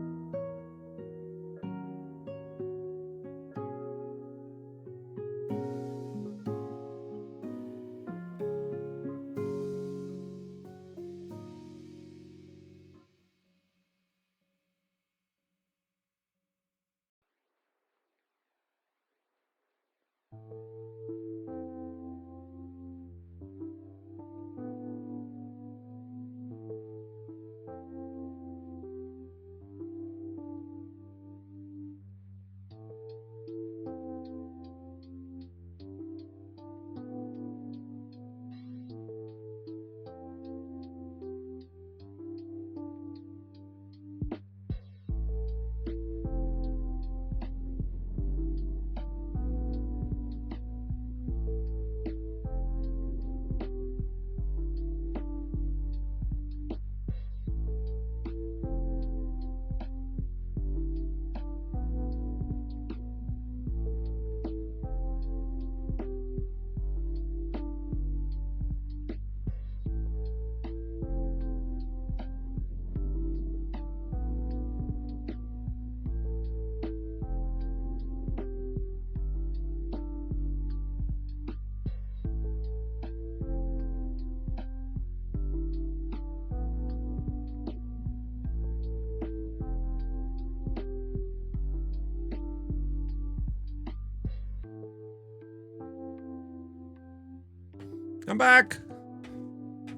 I'm back.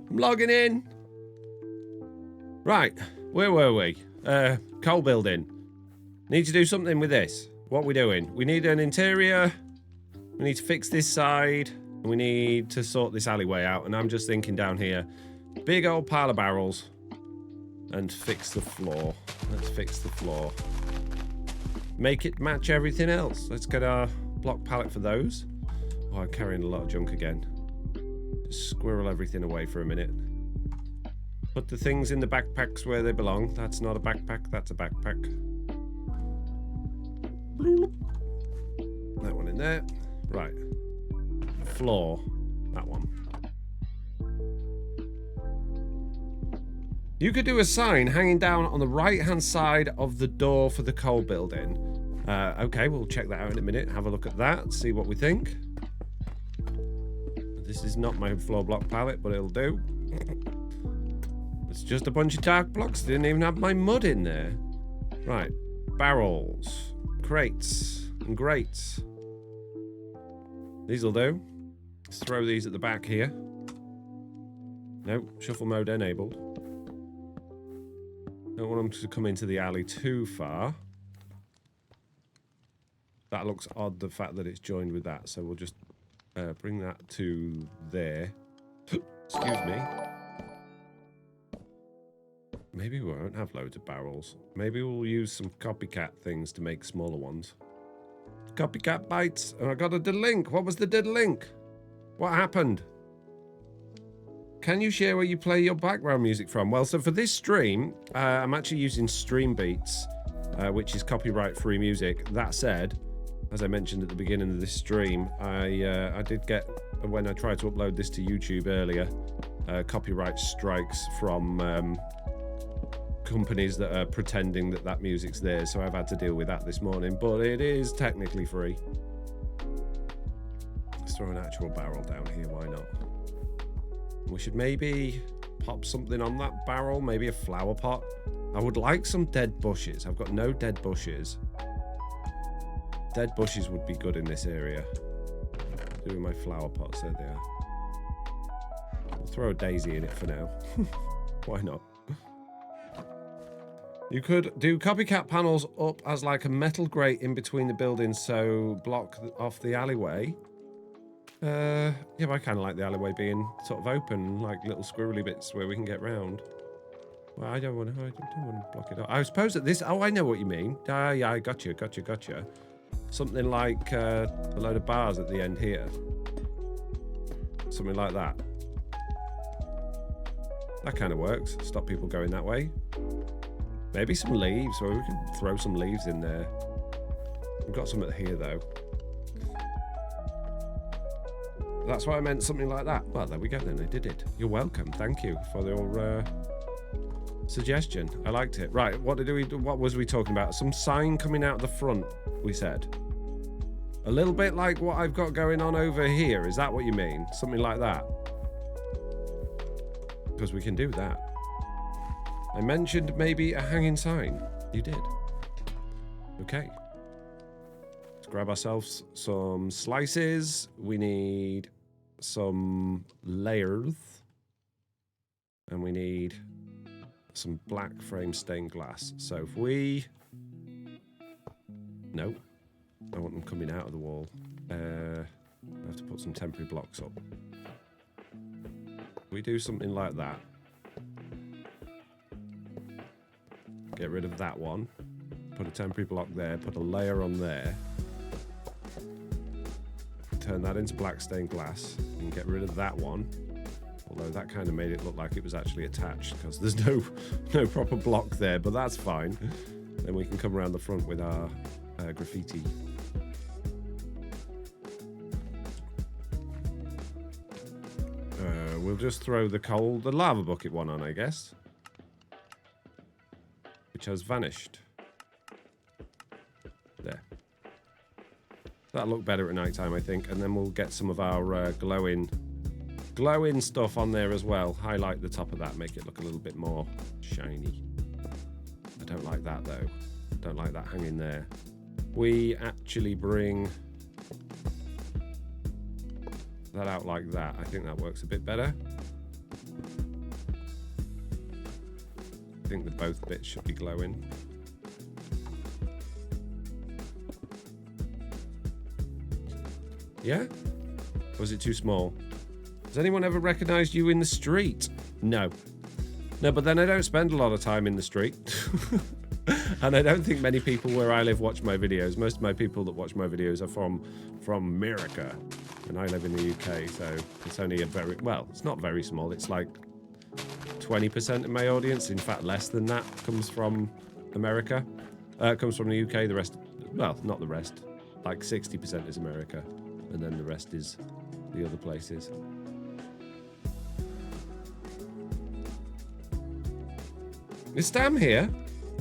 I'm logging in. Right, where were we? Coal building. Need to do something with this. What are we doing? We need an interior. We need to fix this side. And we need to sort this alleyway out. And I'm just thinking down here, big old pile of barrels. And fix the floor. Let's fix the floor. Make it match everything else. Let's get our block pallet for those. Oh, I'm carrying a lot of junk again. Just squirrel everything away for a minute. Put the things in the backpacks where they belong. That's not a backpack, that's a backpack. That one in there. Right. Floor. That one. You could do a sign hanging down on the right-hand side of the door for the coal building. Okay, we'll check that out in a minute. Have a look at that, see what we think. This is not my floor block palette, but it'll do. It's just a bunch of dark blocks. Didn't even have my mud in there. Right. Barrels. Crates. And grates. These'll do. Let's throw these at the back here. Nope. Shuffle mode enabled. Don't want them to come into the alley too far. That looks odd, the fact that it's joined with that. So we'll just bring that to there. Excuse me. Maybe we won't have loads of barrels. Maybe we'll use some copycat things to make smaller ones. Copycat bites. Oh, I got a dead link. What was the dead link? What happened? Can you share where you play your background music from? Well, so for this stream, I'm actually using Stream Beats, which is copyright-free music. That said, as I mentioned at the beginning of this stream, I did get, when I tried to upload this to YouTube earlier, copyright strikes from companies that are pretending that that music's theirs, so I've had to deal with that this morning, but it is technically free. Let's throw an actual barrel down here, why not? We should maybe pop something on that barrel, maybe a flower pot. I would like some dead bushes. I've got no dead bushes. Dead bushes would be good in this area. Doing my flower pots, there they are. We'll throw a daisy in it for now. Why not? You could do copycat panels up as like a metal grate in between the buildings, so block off the alleyway. Yeah, but I kind of like the alleyway being sort of open, like little squirrely bits where we can get round. Well, I don't want to block it up. I suppose that this... Oh, I know what you mean. Yeah, I gotcha. Something like a load of bars at the end here. Something like that. That kind of works. Stop people going that way. Maybe some leaves, or we can throw some leaves in there. We've got some here, though. That's why I meant something like that. Well, there we go then. I did it. You're welcome. Thank you for your suggestion. I liked it. Right, what was we talking about? Some sign coming out the front, we said. A little bit like what I've got going on over here. Is that what you mean? Something like that? Because we can do that. I mentioned maybe a hanging sign. You did. Okay. Let's grab ourselves some slices. We need some layers. And we need some black frame stained glass. So if we... No. I want them coming out of the wall. I have to put some temporary blocks up. We do something like that. Get rid of that one. Put a temporary block there. Put a layer on there. Turn that into black stained glass. And get rid of that one. Although that kind of made it look like it was actually attached because there's no proper block there. But that's fine. Then we can come around the front with our graffiti. We'll just throw the lava bucket one on, I guess. Which has vanished. There. That'll look better at night time, I think. And then we'll get some of our glowing stuff on there as well. Highlight the top of that, make it look a little bit more shiny. I don't like that, though. Don't like that hanging there. We actually bring that out like that. I think that works a bit better. I think that both bits should be glowing. Yeah? Or was it too small? Has anyone ever recognized you in the street? No. No, but then I don't spend a lot of time in the street. And I don't think many people where I live watch my videos. Most of my people that watch my videos are from America. And I live in the UK, so it's only a very... Well, it's not very small. It's like 20% of my audience. In fact, less than that comes from America. Comes from the UK. The rest... Well, not the rest. Like 60% is America. And then the rest is the other places. Is Stam here?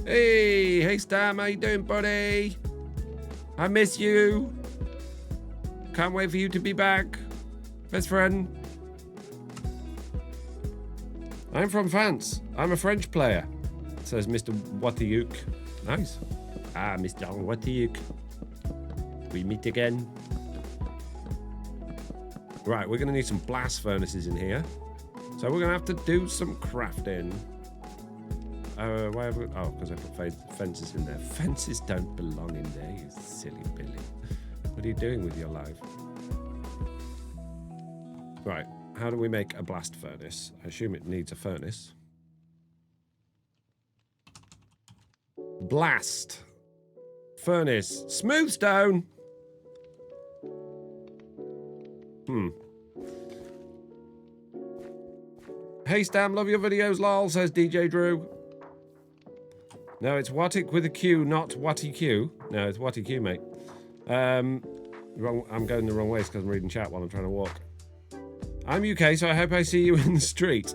Hey Stam, how you doing, buddy? I miss you. Can't wait for you to be back, best friend. I'm from France. I'm a French player, says Mr. Watayuk. Nice. Ah, Mr. Watayuk. We meet again. Right, we're going to need some blast furnaces in here. So we're going to have to do some crafting. Why have we... Oh, because I put fences in there. Fences don't belong in there, you silly Billy. What are you doing with your life? Right, how do we make a blast furnace? I assume it needs a furnace. Blast. Furnace. Smooth stone. Hey Stam, love your videos, lol, says DJ Drew. No, it's Watik with a Q, not Watty Q. No, it's Watty Q, mate. Wrong. I'm going the wrong way because I'm reading chat while I'm trying to walk. I'm UK, so I hope I see you in the street.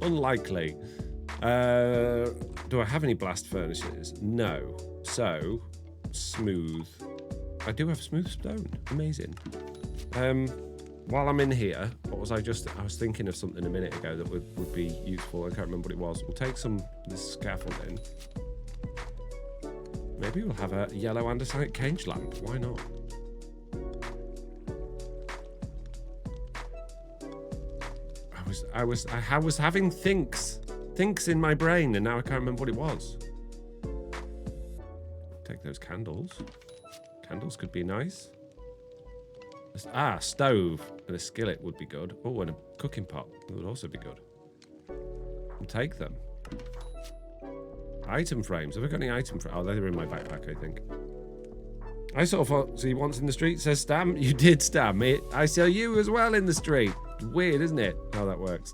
Unlikely. Do I have any blast furnaces? No. So, smooth. I do have smooth stone. Amazing. While I'm in here, I was thinking of something a minute ago that would be useful. I can't remember what it was. We'll take this scaffolding. Maybe we'll have a yellow andesite cage lamp. Why not? I was having thinks in my brain, and now I can't remember what it was. Take those candles. Candles could be nice. Stove and a skillet would be good. Oh, and a cooking pot would also be good. I'll take them. Item frames. Have I got any item frames? Oh, they're in my backpack, I think. I saw Foxy once in the street, says Stam. You did, Stam. I saw you as well in the street. Weird, isn't it? How that works.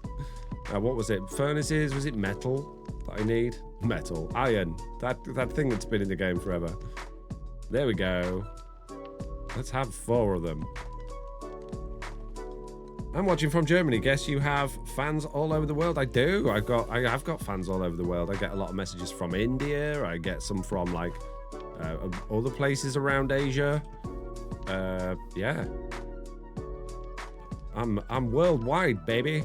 What was it? Furnaces? Was it metal that I need? Metal. Iron. That thing that's been in the game forever. There we go. Let's have 4 of them. I'm watching from Germany. Guess you have fans all over the world. I do. I have got fans all over the world. I get a lot of messages from India. I get some from like other places around Asia. Yeah. I'm worldwide, baby.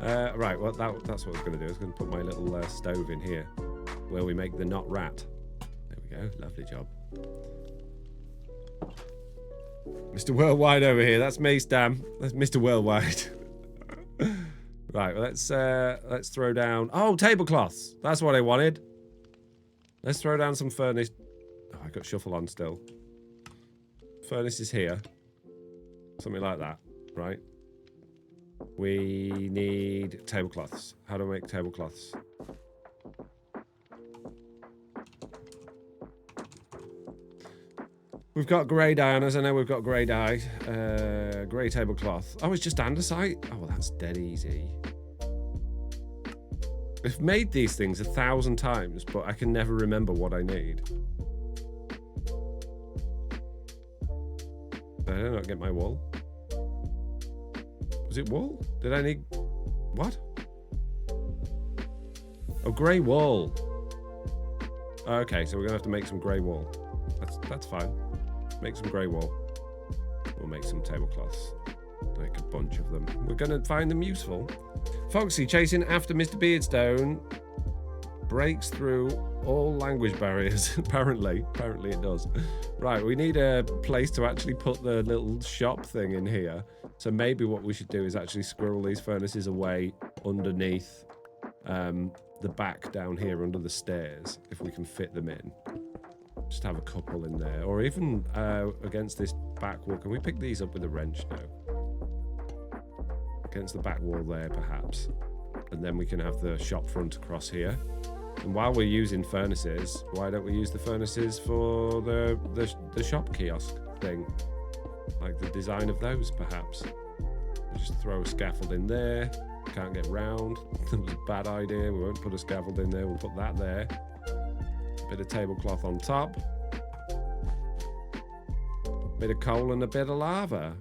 Right. Well, that's what I was going to do. I was going to put my little stove in here, where we make the not rat. There we go. Lovely job. Mr. Worldwide over here. That's me, Stam. That's Mr. Worldwide. Right, well, let's throw down... Oh, tablecloths. That's what I wanted. Let's throw down some furnace... Oh, I got shuffle on still. Furnace is here. Something like that, right? We need tablecloths. How do I make tablecloths? We've got grey dye on us. I know we've got grey dye. Grey tablecloth. Oh, it's just andesite? Oh, well, that's dead easy. I've made these things 1,000 times, but I can never remember what I need. Did I not get my wool? Was it wool? Did I need... What? Oh, grey wool. Okay, so we're going to have to make some grey wool. That's fine. Make some grey wool. We'll make some tablecloths. Like a bunch of them. We're going to find them useful. Foxy chasing after Mr. Beardstone breaks through all language barriers. Apparently it does. Right, we need a place to actually put the little shop thing in here. So maybe what we should do is actually squirrel these furnaces away underneath the back down here under the stairs, if we can fit them in. Just have a couple in there, or even against this back wall. Can we pick these up with a wrench? No. Against the back wall there, perhaps. And then we can have the shop front across here. And while we're using furnaces, why don't we use the furnaces for the shop kiosk thing? Like the design of those, perhaps. We'll just throw a scaffold in there. Can't get round. That was a bad idea. We won't put a scaffold in there. We'll put that there. Bit of tablecloth on top. Bit of coal and a bit of lava.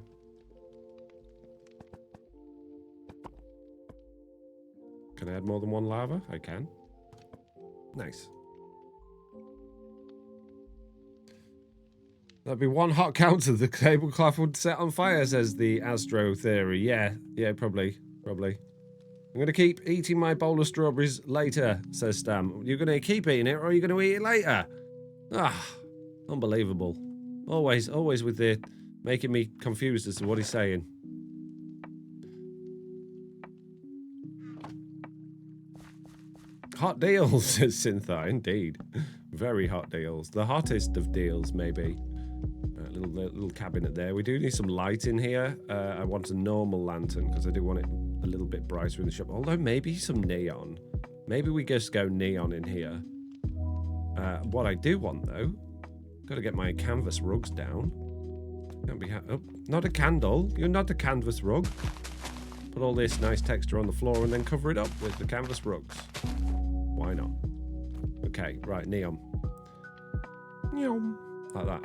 Can I add more than one lava? I can. Nice. That'd be one hot counter the tablecloth would set on fire, says the Astro Theory. Yeah, probably. I'm going to keep eating my bowl of strawberries later, says Stam. You're going to keep eating it, or are you going to eat it later? Unbelievable. Always with the making me confused as to what he's saying. Hot deals, says Syntha. Indeed. Very hot deals. The hottest of deals, maybe. Little cabinet there. We do need some light in here. I want a normal lantern because I do want it a little bit brighter in the shop. Although maybe some neon. Maybe we just go neon in here. What I do want though, got to get my canvas rugs down. Can't be not a candle. You're not a canvas rug. Put all this nice texture on the floor and then cover it up with the canvas rugs. Why not? Okay, right, neon. Neon. Like that.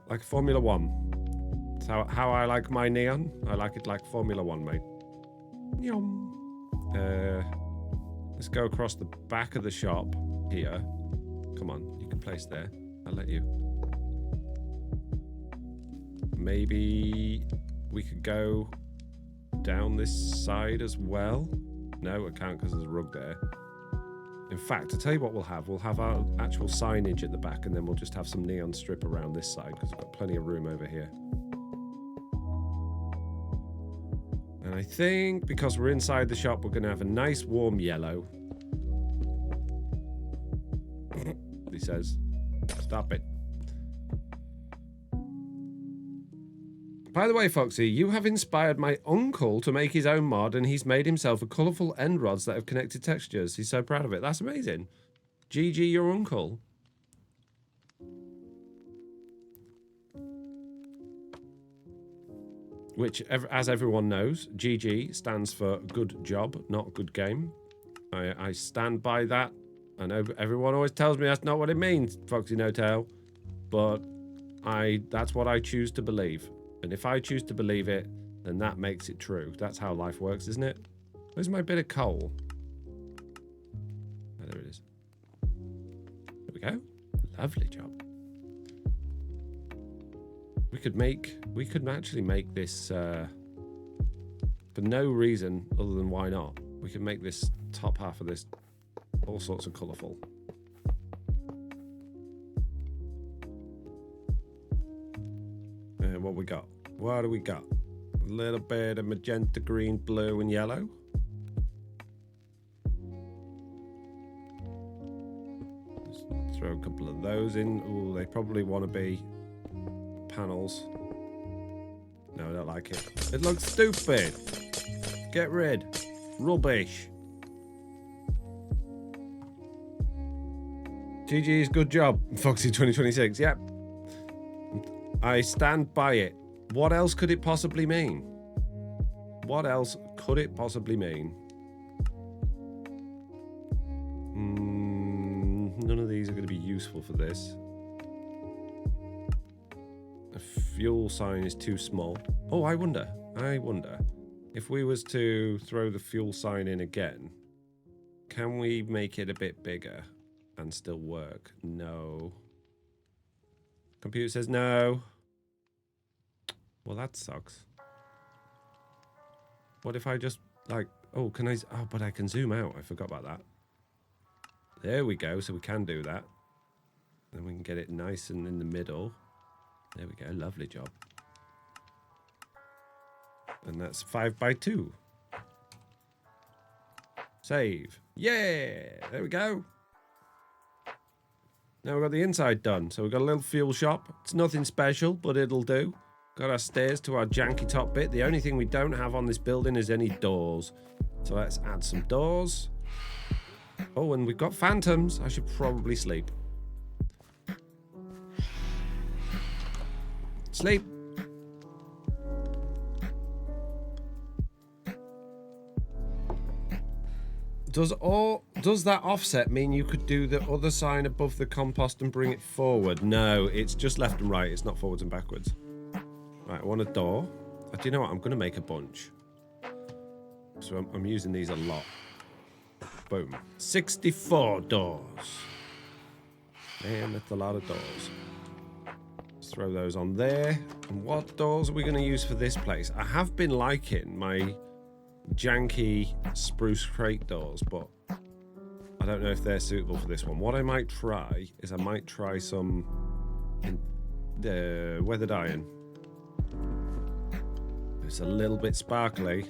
Like Formula 1. That's how I like my neon. I like it like Formula 1, mate. Let's go across the back of the shop here. Come on, you can place there. I'll let you. Maybe we could go down this side as well. No, I can't because there's a rug there. In fact, I'll tell you what we'll have. We'll have our actual signage at the back, and then we'll just have some neon strip around this side because we've got plenty of room over here. I think because we're inside the shop, we're going to have a nice warm yellow. He says, stop it. By the way, Foxy, you have inspired my uncle to make his own mod, and he's made himself a colourful end rods that have connected textures. He's so proud of it. That's amazing. GG, your uncle. Which, as everyone knows, GG stands for good job, not good game. I stand by that. I know everyone always tells me that's not what it means, Foxynotail. But that's what I choose to believe. And if I choose to believe it, then that makes it true. That's how life works, isn't it? Where's my bit of coal? Oh, there it is. There we go. Lovely job. We could actually make this for no reason other than why not. We could make this top half of this all sorts of colourful. What we got? What do we got? A little bit of magenta, green, blue, and yellow. Let's throw a couple of those in. Ooh, they probably want to be panels. No, I don't like it. It looks stupid. Get rid. Rubbish. GG's, good job, Foxy 2026. Yep. I stand by it. What else could it possibly mean? What else could it possibly mean? None of these are going to be useful for this. The fuel sign is too small. Oh, I wonder if we was to throw the fuel sign in again, can we make it a bit bigger and still work? No. Computer says no. Well, that sucks. What if I just, like, oh, can I, oh, but I can zoom out. I forgot about that. There we go, so we can do that. Then we can get it nice and in the middle. There we go, lovely job. And that's 5x2. Save. Yeah, there we go. Now we've got the inside done. So we've got a little fuel shop. It's nothing special, but it'll do. Got our stairs to our janky top bit. The only thing we don't have on this building is any doors. So let's add some doors. Oh, and we've got phantoms. I should probably sleep. Sleep. Does that offset mean you could do the other sign above the compost and bring it forward? No, it's just left and right. It's not forwards and backwards. Right, I want a door. Do you know what? I'm going to make a bunch. So I'm using these a lot. Boom. 64 doors. Man, that's a lot of doors. Let's throw those on there. And what doors are we going to use for this place? I have been liking my janky spruce crate doors, but I don't know if they're suitable for this one. What I might try is I might try some weathered iron. It's a little bit sparkly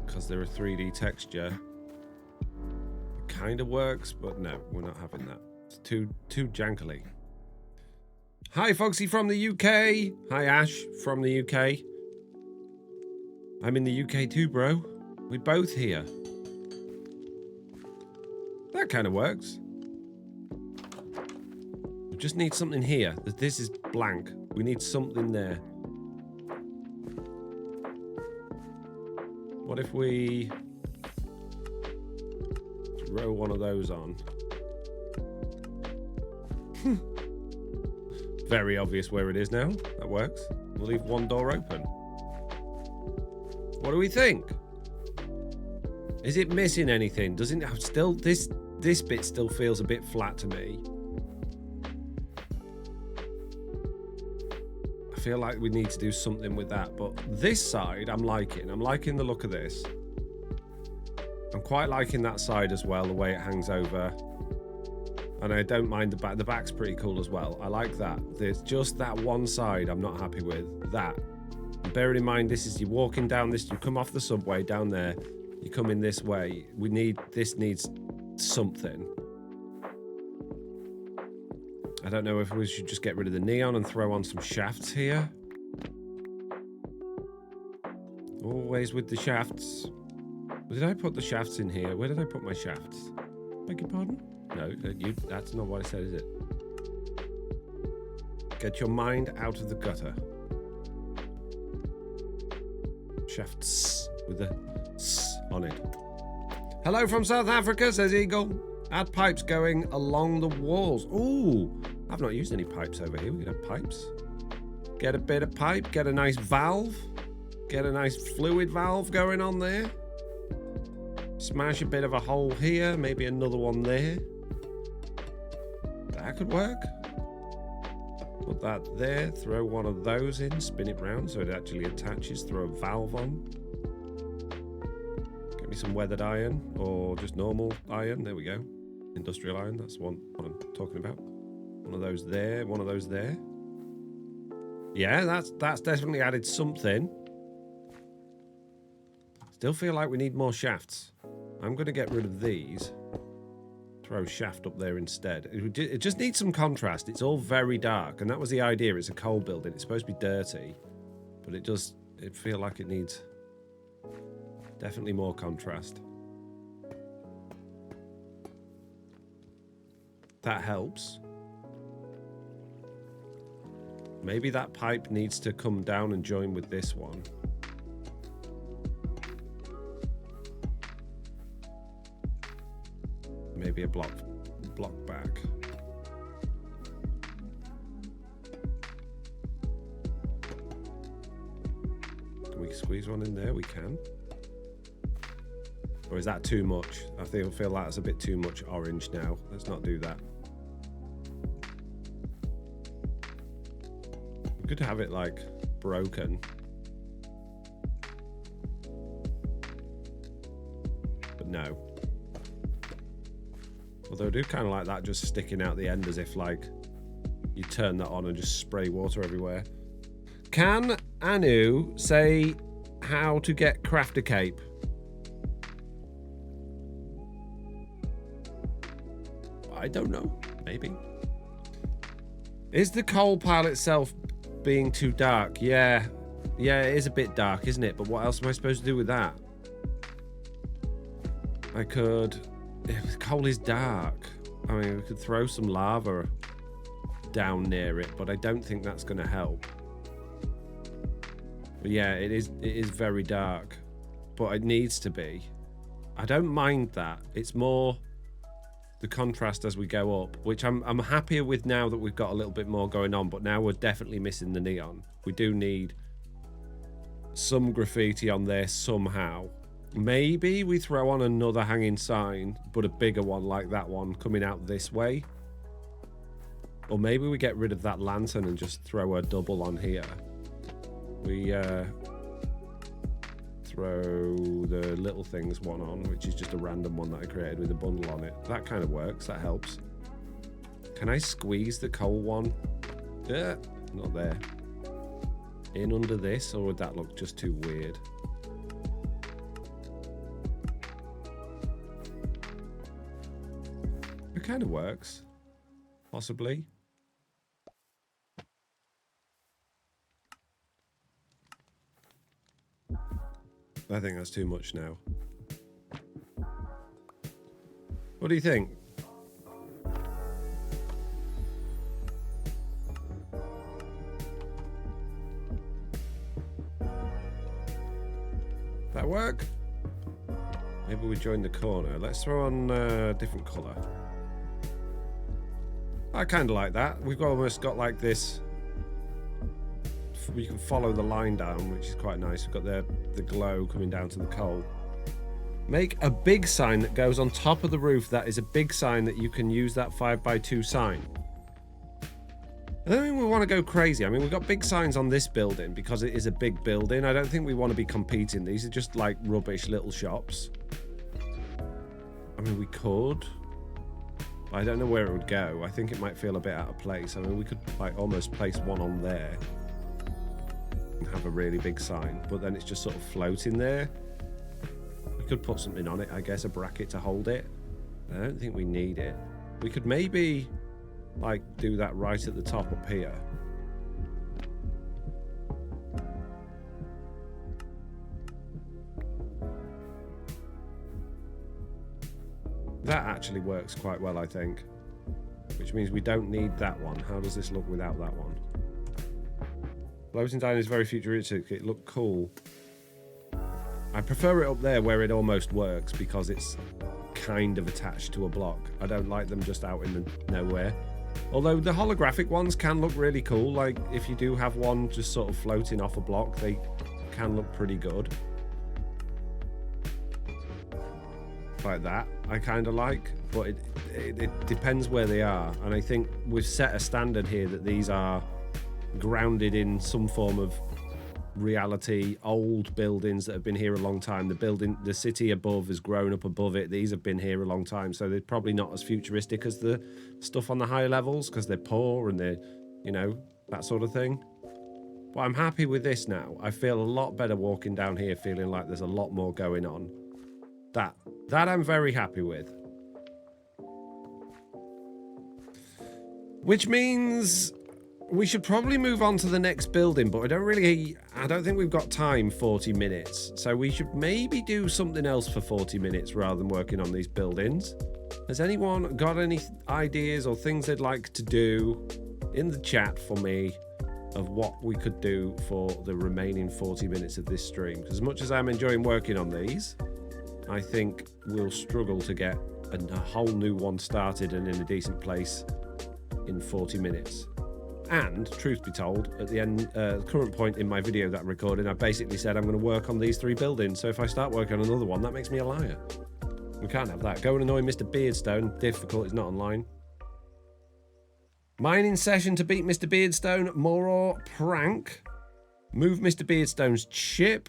because they're a 3D texture. It kind of works, but no, we're not having that. It's too jankily. Hi, Foxy from the UK. Hi, Ash from the UK. I'm in the UK too, bro. We're both here. That kind of works. We just need something here. This is blank. We need something there. What if we row one of those on? Very obvious where it is now. That works. We'll leave one door open. What do we think? Is it missing anything? Doesn't it still this bit still feels a bit flat to me? I feel like we need to do something with that, but this side I'm liking. I'm liking the look of this. I'm quite liking that side as well, the way it hangs over. And I don't mind the back. The back's pretty cool as well. I like that. There's just that one side I'm not happy with. That. And bearing in mind, you're walking down this, you come off the subway down there, you come in this way. This needs something. I don't know if we should just get rid of the neon and throw on some shafts here. Always with the shafts. Did I put the shafts in here? Where did I put my shafts? Beg your pardon? No, that's not what I said, is it? Get your mind out of the gutter. Shafts with a S on it. Hello from South Africa, says Eagle. Add pipes going along the walls. Ooh, I've not used any pipes over here. We could have pipes. Get a bit of pipe, get a nice valve. Get a nice fluid valve going on there. Smash a bit of a hole here, maybe another one there. That could work. Put that there, throw one of those in, spin it round so it actually attaches, throw a valve on. Get me some weathered iron, or just normal iron, there we go. Industrial iron, that's what I'm talking about. One of those there, one of those there. Yeah, that's definitely added something. Still feel like we need more shafts. I'm going to get rid of these. Throw a shaft up there instead. It just needs some contrast. It's all very dark, and that was the idea. It's a coal building. It's supposed to be dirty, but it feel like it needs definitely more contrast. That helps. Maybe that pipe needs to come down and join with this one. Maybe a block back. Can we squeeze one in there? We can. Or is that too much? I feel that's a bit too much orange now. Let's not do that. We could have it like broken. But no. Although I do kind of like that just sticking out the end as if like you turn that on and just spray water everywhere. Can Anu say how to get crafter cape? I don't know. Maybe. Is the coal pile itself being too dark? Yeah. Yeah, it is a bit dark, isn't it? But what else am I supposed to do with that? I could... If the coal is dark, I mean, we could throw some lava down near it, but I don't think that's going to help. But yeah, it is very dark, but it needs to be. I don't mind that. It's more the contrast as we go up, which I'm happier with now that we've got a little bit more going on, but now we're definitely missing the neon. We do need some graffiti on there somehow. Maybe we throw on another hanging sign, but a bigger one like that one coming out this way. Or maybe we get rid of that lantern and just throw a double on here. We throw the little things one on, which is just a random one that I created with a bundle on it. That kind of works, that helps. Can I squeeze the coal one? Not there. In under this, or would that look just too weird? It kind of works, possibly. I think that's too much now. What do you think? That work? Maybe we join the corner. Let's throw on a different colour. I kind of like that. We've almost got like this. We can follow the line down, which is quite nice. We've got the glow coming down to the coal. Make a big sign that goes on top of the roof. That is a big sign that you can use that 5x2 sign. I don't think we want to go crazy. I mean, we've got big signs on this building because it is a big building. I don't think we want to be competing. These are just like rubbish little shops. I mean, we could. I don't know where it would go. I think it might feel a bit out of place. I mean, we could like almost place one on there. and have a really big sign, but then it's just sort of floating there. We could put something on it, I guess, a bracket to hold it. I don't think we need it. We could maybe like do that right at the top up here. That actually works quite well, I think. Which means we don't need that one. How does this look without that one? Floating down is very futuristic. It looked cool. I prefer it up there where it almost works because it's kind of attached to a block. I don't like them just out in the nowhere. Although the holographic ones can look really cool. Like if you do have one just sort of floating off a block, they can look pretty good. Like that, I kind of like, but it depends where they are. And I think we've set a standard here that these are grounded in some form of reality. Old buildings that have been here a long time. The city above has grown up above it. These have been here a long time, so they're probably not as futuristic as the stuff on the higher levels because they're poor and they're, you know, that sort of thing. But I'm happy with this now. I feel a lot better walking down here, feeling like there's a lot more going on. That I'm very happy with. Which means we should probably move on to the next building, but I don't think we've got time 40 minutes. So we should maybe do something else for 40 minutes rather than working on these buildings. Has anyone got any ideas or things they'd like to do in the chat for me of what we could do for the remaining 40 minutes of this stream? Because as much as I'm enjoying working on these, I think we'll struggle to get a whole new one started and in a decent place in 40 minutes. And, truth be told, at the end, current point in my video that I'm recording, I basically said I'm going to work on these 3 buildings. So if I start working on another one, that makes me a liar. We can't have that. Go and annoy Mr. Beardstone. Difficult, is not online. Mining session to beat Mr. Beardstone. More prank. Move Mr. Beardstone's ship.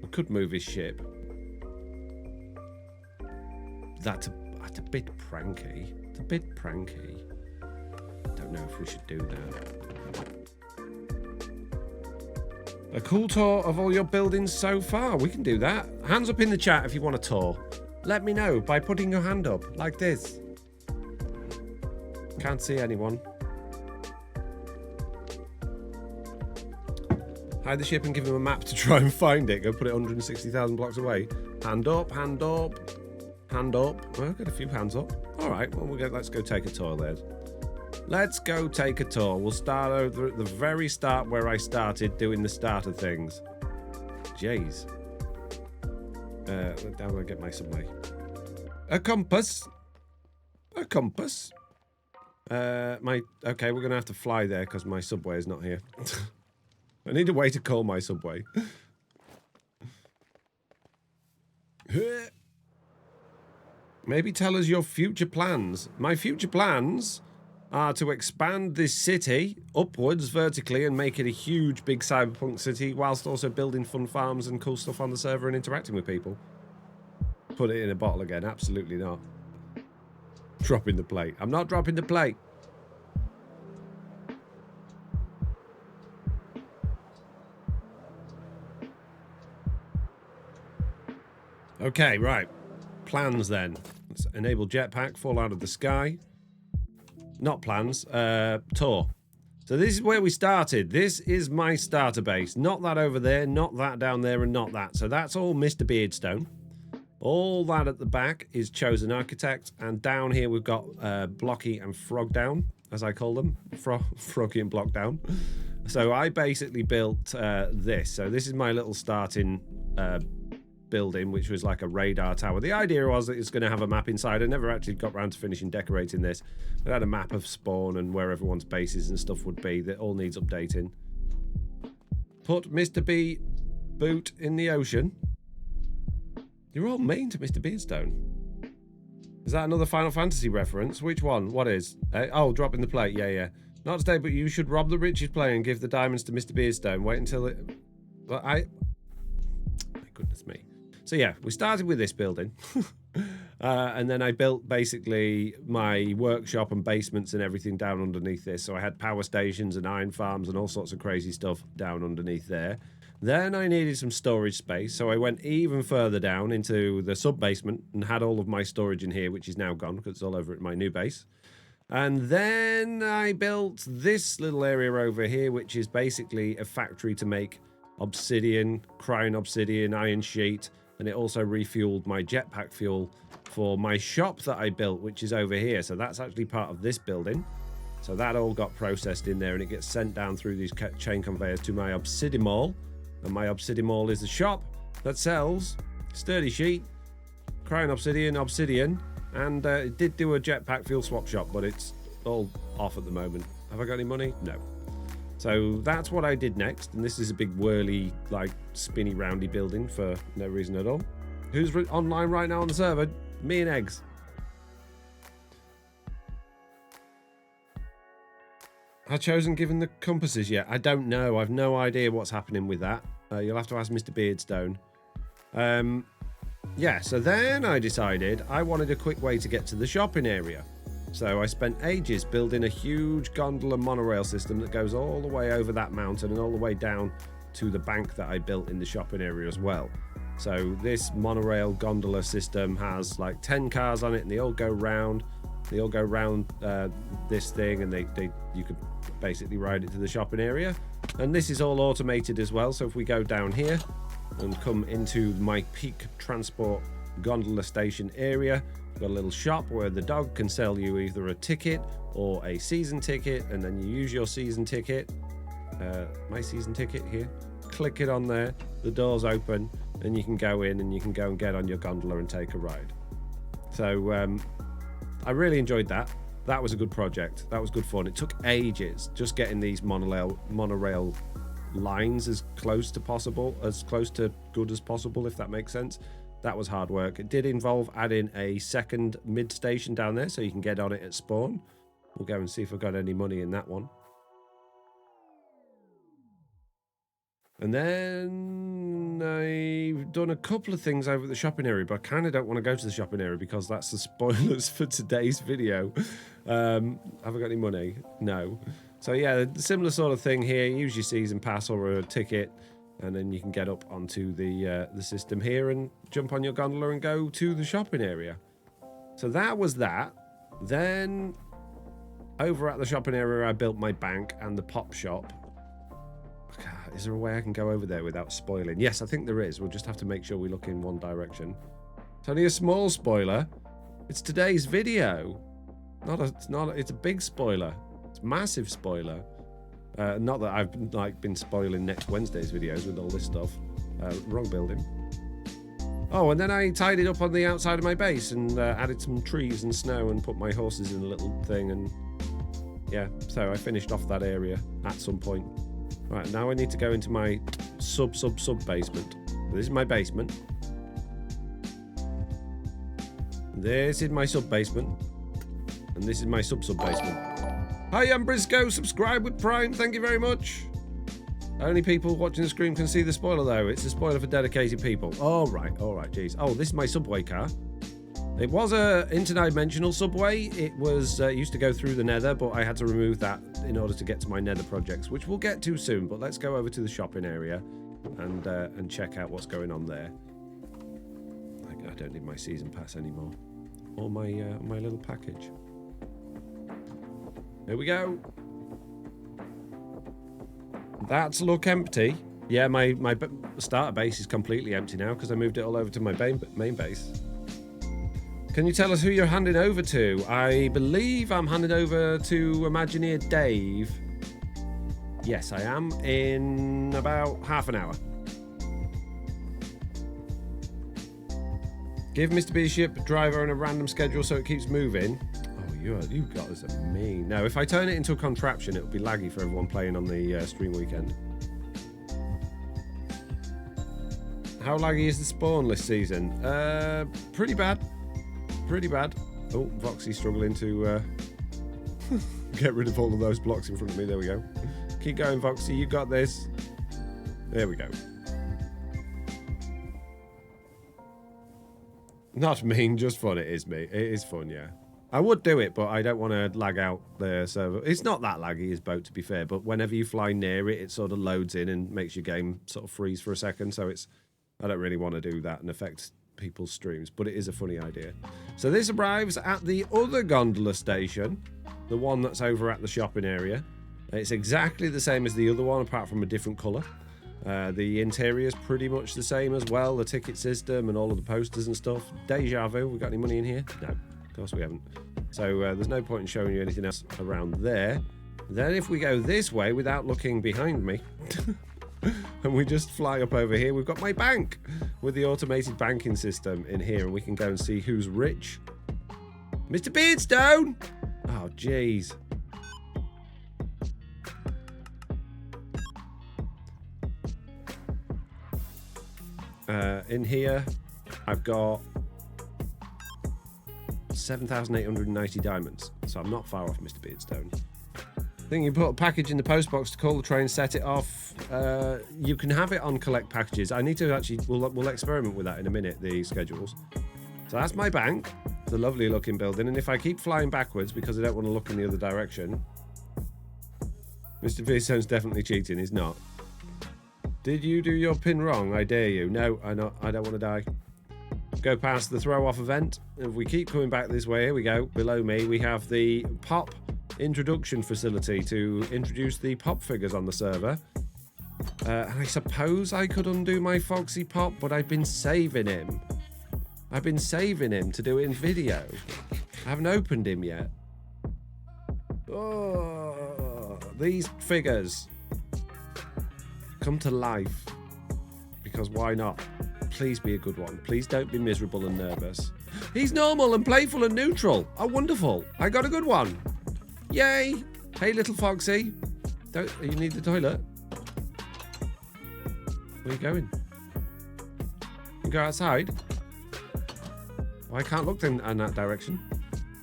We could move his ship. That's a bit pranky. It's a bit pranky. Don't know if we should do that. A cool tour of all your buildings so far. We can do that. Hands up in the chat if you want a tour. Let me know by putting your hand up like this. Can't see anyone. Hide the ship and give him a map to try and find it. Go put it 160,000 blocks away. Hand up, hand up, hand up. Well, I've got a few hands up. All right, well, let's go take a tour then. Let's go take a tour. We'll start over at the very start where I started doing the starter things. Jeez. How do I get my subway? A compass. A compass. Okay, we're going to have to fly there because my subway is not here. I need a way to call my subway. Maybe tell us your future plans. My future plans are to expand this city upwards vertically and make it a huge big cyberpunk city whilst also building fun farms and cool stuff on the server and interacting with people. Put it in a bottle again. Absolutely not. Dropping the plate. I'm not dropping the plate. Okay, right. Plans then. Let's enable jetpack, fall out of the sky. Not plans, tour. So this is where we started. This is my starter base. Not that over there, not that down there, and not that. So that's all Mr. Beardstone. All that at the back is Chosen Architect. And down here we've got Blocky and Frogdown, as I call them. Froggy and Blockdown. So I basically built this. So this is my little starting building, which was like a radar tower. The idea was that it's going to have a map inside. I never actually got around to finishing decorating this. It had a map of spawn and where everyone's bases and stuff would be. That all needs updating. Put Mr. B boot in the ocean. You're all mean to Mr. Beardstone. Is that another Final Fantasy reference? Which one? What is? Oh, dropping the plate. Yeah. Not today, but you should rob the richest player and give the diamonds to Mr. Beardstone. Wait until it... My goodness me. So yeah, we started with this building. And then I built basically my workshop and basements and everything down underneath this. So I had power stations and iron farms and all sorts of crazy stuff down underneath there. Then I needed some storage space, so I went even further down into the sub-basement and had all of my storage in here, which is now gone because it's all over at my new base. And then I built this little area over here, which is basically a factory to make obsidian, crying obsidian, iron sheet, and it also refueled my jetpack fuel for my shop that I built, which is over here. So that's actually part of this building. So that all got processed in there, and it gets sent down through these chain conveyors to my obsidian mall. And my obsidian mall is the shop that sells sturdy sheet, crying obsidian, and it did do a jetpack fuel swap shop, but it's all off at the moment. Have I got any money? No. So that's what I did next, and this is a big whirly, like, spinny roundy building for no reason at all. Who's online right now on the server? Me and Eggs. Has Chosen given the compasses yet? I don't know. I've no idea what's happening with that. You'll have to ask Mr. Beardstone. Yeah, so then I decided I wanted a quick way to get to the shopping area. So I spent ages building a huge gondola monorail system that goes all the way over that mountain and all the way down to the bank that I built in the shopping area as well. So this monorail gondola system has like 10 cars on it, and they all go round. They all go round this thing, and you can basically ride it to the shopping area. And this is all automated as well. So if we go down here and come into my peak transport gondola station area, we've got a little shop where the dog can sell you either a ticket or a season ticket, and then you use your season ticket. My season ticket here. Click it on there. The doors open, and you can go in and you can go and get on your gondola and take a ride. So I really enjoyed that. That was a good project. That was good fun. It took ages just getting these monorail lines as close to good as possible, if that makes sense. That was hard work. It did involve adding a second mid station down there so you can get on it at spawn. We'll go and see if I've got any money in that one. And then I've done a couple of things over at the shopping area, but I kind of don't want to go to the shopping area because that's the spoilers for today's video. Have I got any money? No. So yeah, similar sort of thing here. Use your season pass or a ticket, and then you can get up onto the system here and jump on your gondola and go to the shopping area. So that was that. Then over at the shopping area, I built my bank and the pop shop. Is there a way I can go over there without spoiling? Yes, I think there is. We'll just have to make sure we look in one direction. It's only a small spoiler. It's today's video. It's a big spoiler. It's a massive spoiler. Not that I've been spoiling next Wednesday's videos with all this stuff. Wrong building. Oh, and then I tidied up on the outside of my base and added some trees and snow and put my horses in a little thing, and yeah, so I finished off that area at some point. Right, now I need to go into my sub basement. This is my basement. This is my sub basement. And this is my sub basement. Hi, I'm Briscoe. Subscribe with Prime. Thank you very much. Only people watching the stream can see the spoiler, though. It's a spoiler for dedicated people. All right, geez. Oh, this is my subway car. It was a interdimensional subway. It was used to go through the nether, but I had to remove that in order to get to my nether projects, which we'll get to soon. But let's go over to the shopping area and check out what's going on there. I don't need my season pass anymore, or my little package. Here we go. That's look empty. Yeah, my starter base is completely empty now because I moved it all over to my main base. Can you tell us who you're handing over to? I believe I'm handing over to Imagineer Dave. Yes, I am, in about half an hour. Give Mr. B ship driver on a random schedule so it keeps moving. Oh, you've got this at me. No, if I turn it into a contraption, it'll be laggy for everyone playing on the stream weekend. How laggy is the spawn this season? Pretty bad. Pretty bad. Oh, Foxy's struggling to get rid of all of those blocks in front of me. There we go. Keep going, Foxy. You got this. There we go. Not mean, just fun. It is me. It is fun, yeah. I would do it, but I don't want to lag out the server. It's not that laggy, his boat, to be fair, but whenever you fly near it, it sort of loads in and makes your game sort of freeze for a second, so I don't really want to do that and affect people's streams, but it is a funny idea. So this arrives at the other gondola station, the one that's over at the shopping area. It's exactly the same as the other one, apart from a different colour. The interior is pretty much the same as well, the ticket system and all of the posters and stuff. Deja vu, we got any money in here? No. Of course we haven't. So there's no point in showing you anything else around there. Then if we go this way without looking behind me and we just fly up over here, we've got my bank with the automated banking system in here, and we can go and see who's rich. Mr. Beardstone! Oh, jeez. In here, I've got 7,890 diamonds, so I'm not far off Mr. Beardstone. I think you put a package in the post box to call the train, set it off. You can have it on collect packages. I need to actually, we'll experiment with that in a minute, the schedules. So that's my bank. It's a lovely looking building, and if I keep flying backwards because I don't want to look in the other direction, Mr. Beardstone's definitely cheating, he's not. Did you do your pin wrong? I dare you. No, I don't want to die. Go past the throw-off event. If we keep coming back this way, here we go. Below me, we have the pop introduction facility to introduce the pop figures on the server. And I suppose I could undo my Foxy pop, but I've been saving him. I've been saving him to do it in video. I haven't opened him yet. Oh, these figures come to life, because why not? Please be a good one. Please don't be miserable and nervous. He's normal and playful and neutral. Oh, wonderful. I got a good one. Yay. Hey, little Foxy. You need the toilet? Where are you going? You go outside? Oh, I can't look in that direction.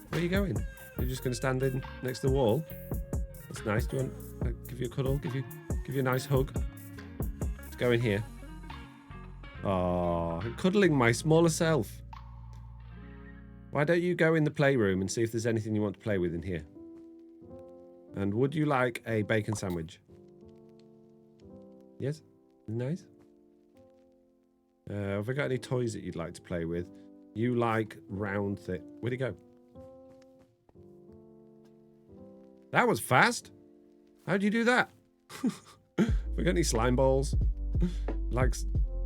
Where are you going? You're just going to stand in next to the wall? That's nice. Do you want give you a cuddle? Give you a nice hug? Let's go in here. Oh, cuddling my smaller self. Why don't you go in the playroom and see if there's anything you want to play with in here? And would you like a bacon sandwich? Yes? Nice. Have I got any toys that you'd like to play with? You like round thing. Where'd he go? That was fast. How'd you do that? We got any slime balls?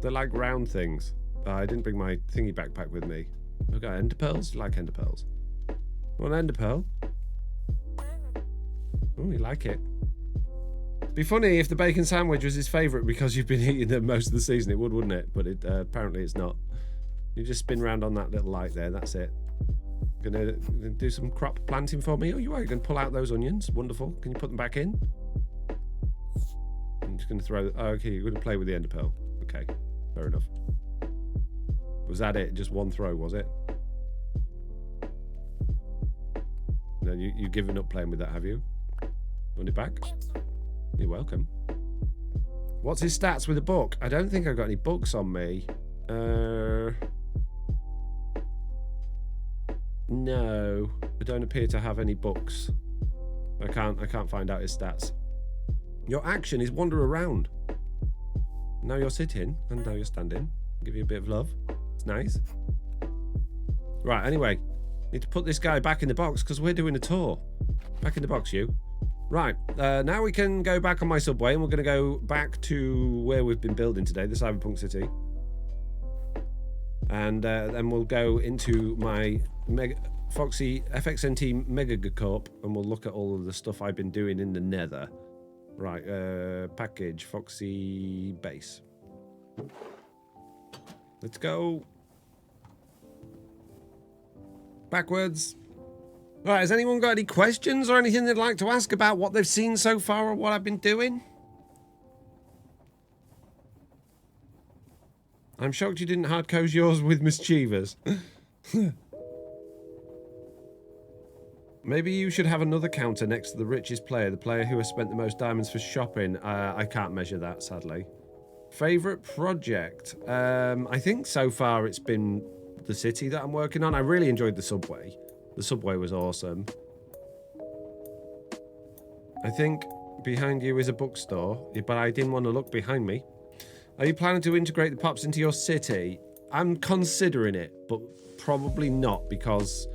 They're like round things. I didn't bring my thingy backpack with me. I've got ender pearls. You like ender pearls? Want an ender pearl? Oh, you like it. Be funny if the bacon sandwich was his favourite because you've been eating them most of the season. It would, wouldn't it? But apparently it's not. You just spin round on that little light there. That's it. Gonna do some crop planting for me. Oh, you are going to pull out those onions. Wonderful. Can you put them back in? I'm just going to throw... Oh, okay, you're going to play with the ender pearl. Okay, fair enough. Was that it? Just one throw, was it? No, you've given up playing with that, have you? Want it back? You're welcome. What's his stats with a book? I don't think I've got any books on me. No, I don't appear to have any books. I can't find out his stats. Your action is wander around. Now you're sitting and now you're standing. Give you a bit of love. It's nice. Right, anyway, need to put this guy back in the box because we're doing a tour. Back in the box, you. Right, now we can go back on my subway and we're going to go back to where we've been building today, the Cyberpunk City. And then we'll go into my Foxy FXNT Mega Corp and we'll look at all of the stuff I've been doing in the nether. Right, package, Foxy base. Let's go. Backwards. Right, has anyone got any questions or anything they'd like to ask about what they've seen so far or what I've been doing? I'm shocked you didn't hardcode yours with mischievous. Maybe you should have another counter next to the richest player, the player who has spent the most diamonds for shopping. I can't measure that, sadly. Favourite project? I think so far it's been the city that I'm working on. I really enjoyed the subway. The subway was awesome. I think behind you is a bookstore, but I didn't want to look behind me. Are you planning to integrate the pops into your city? I'm considering it, but probably not, because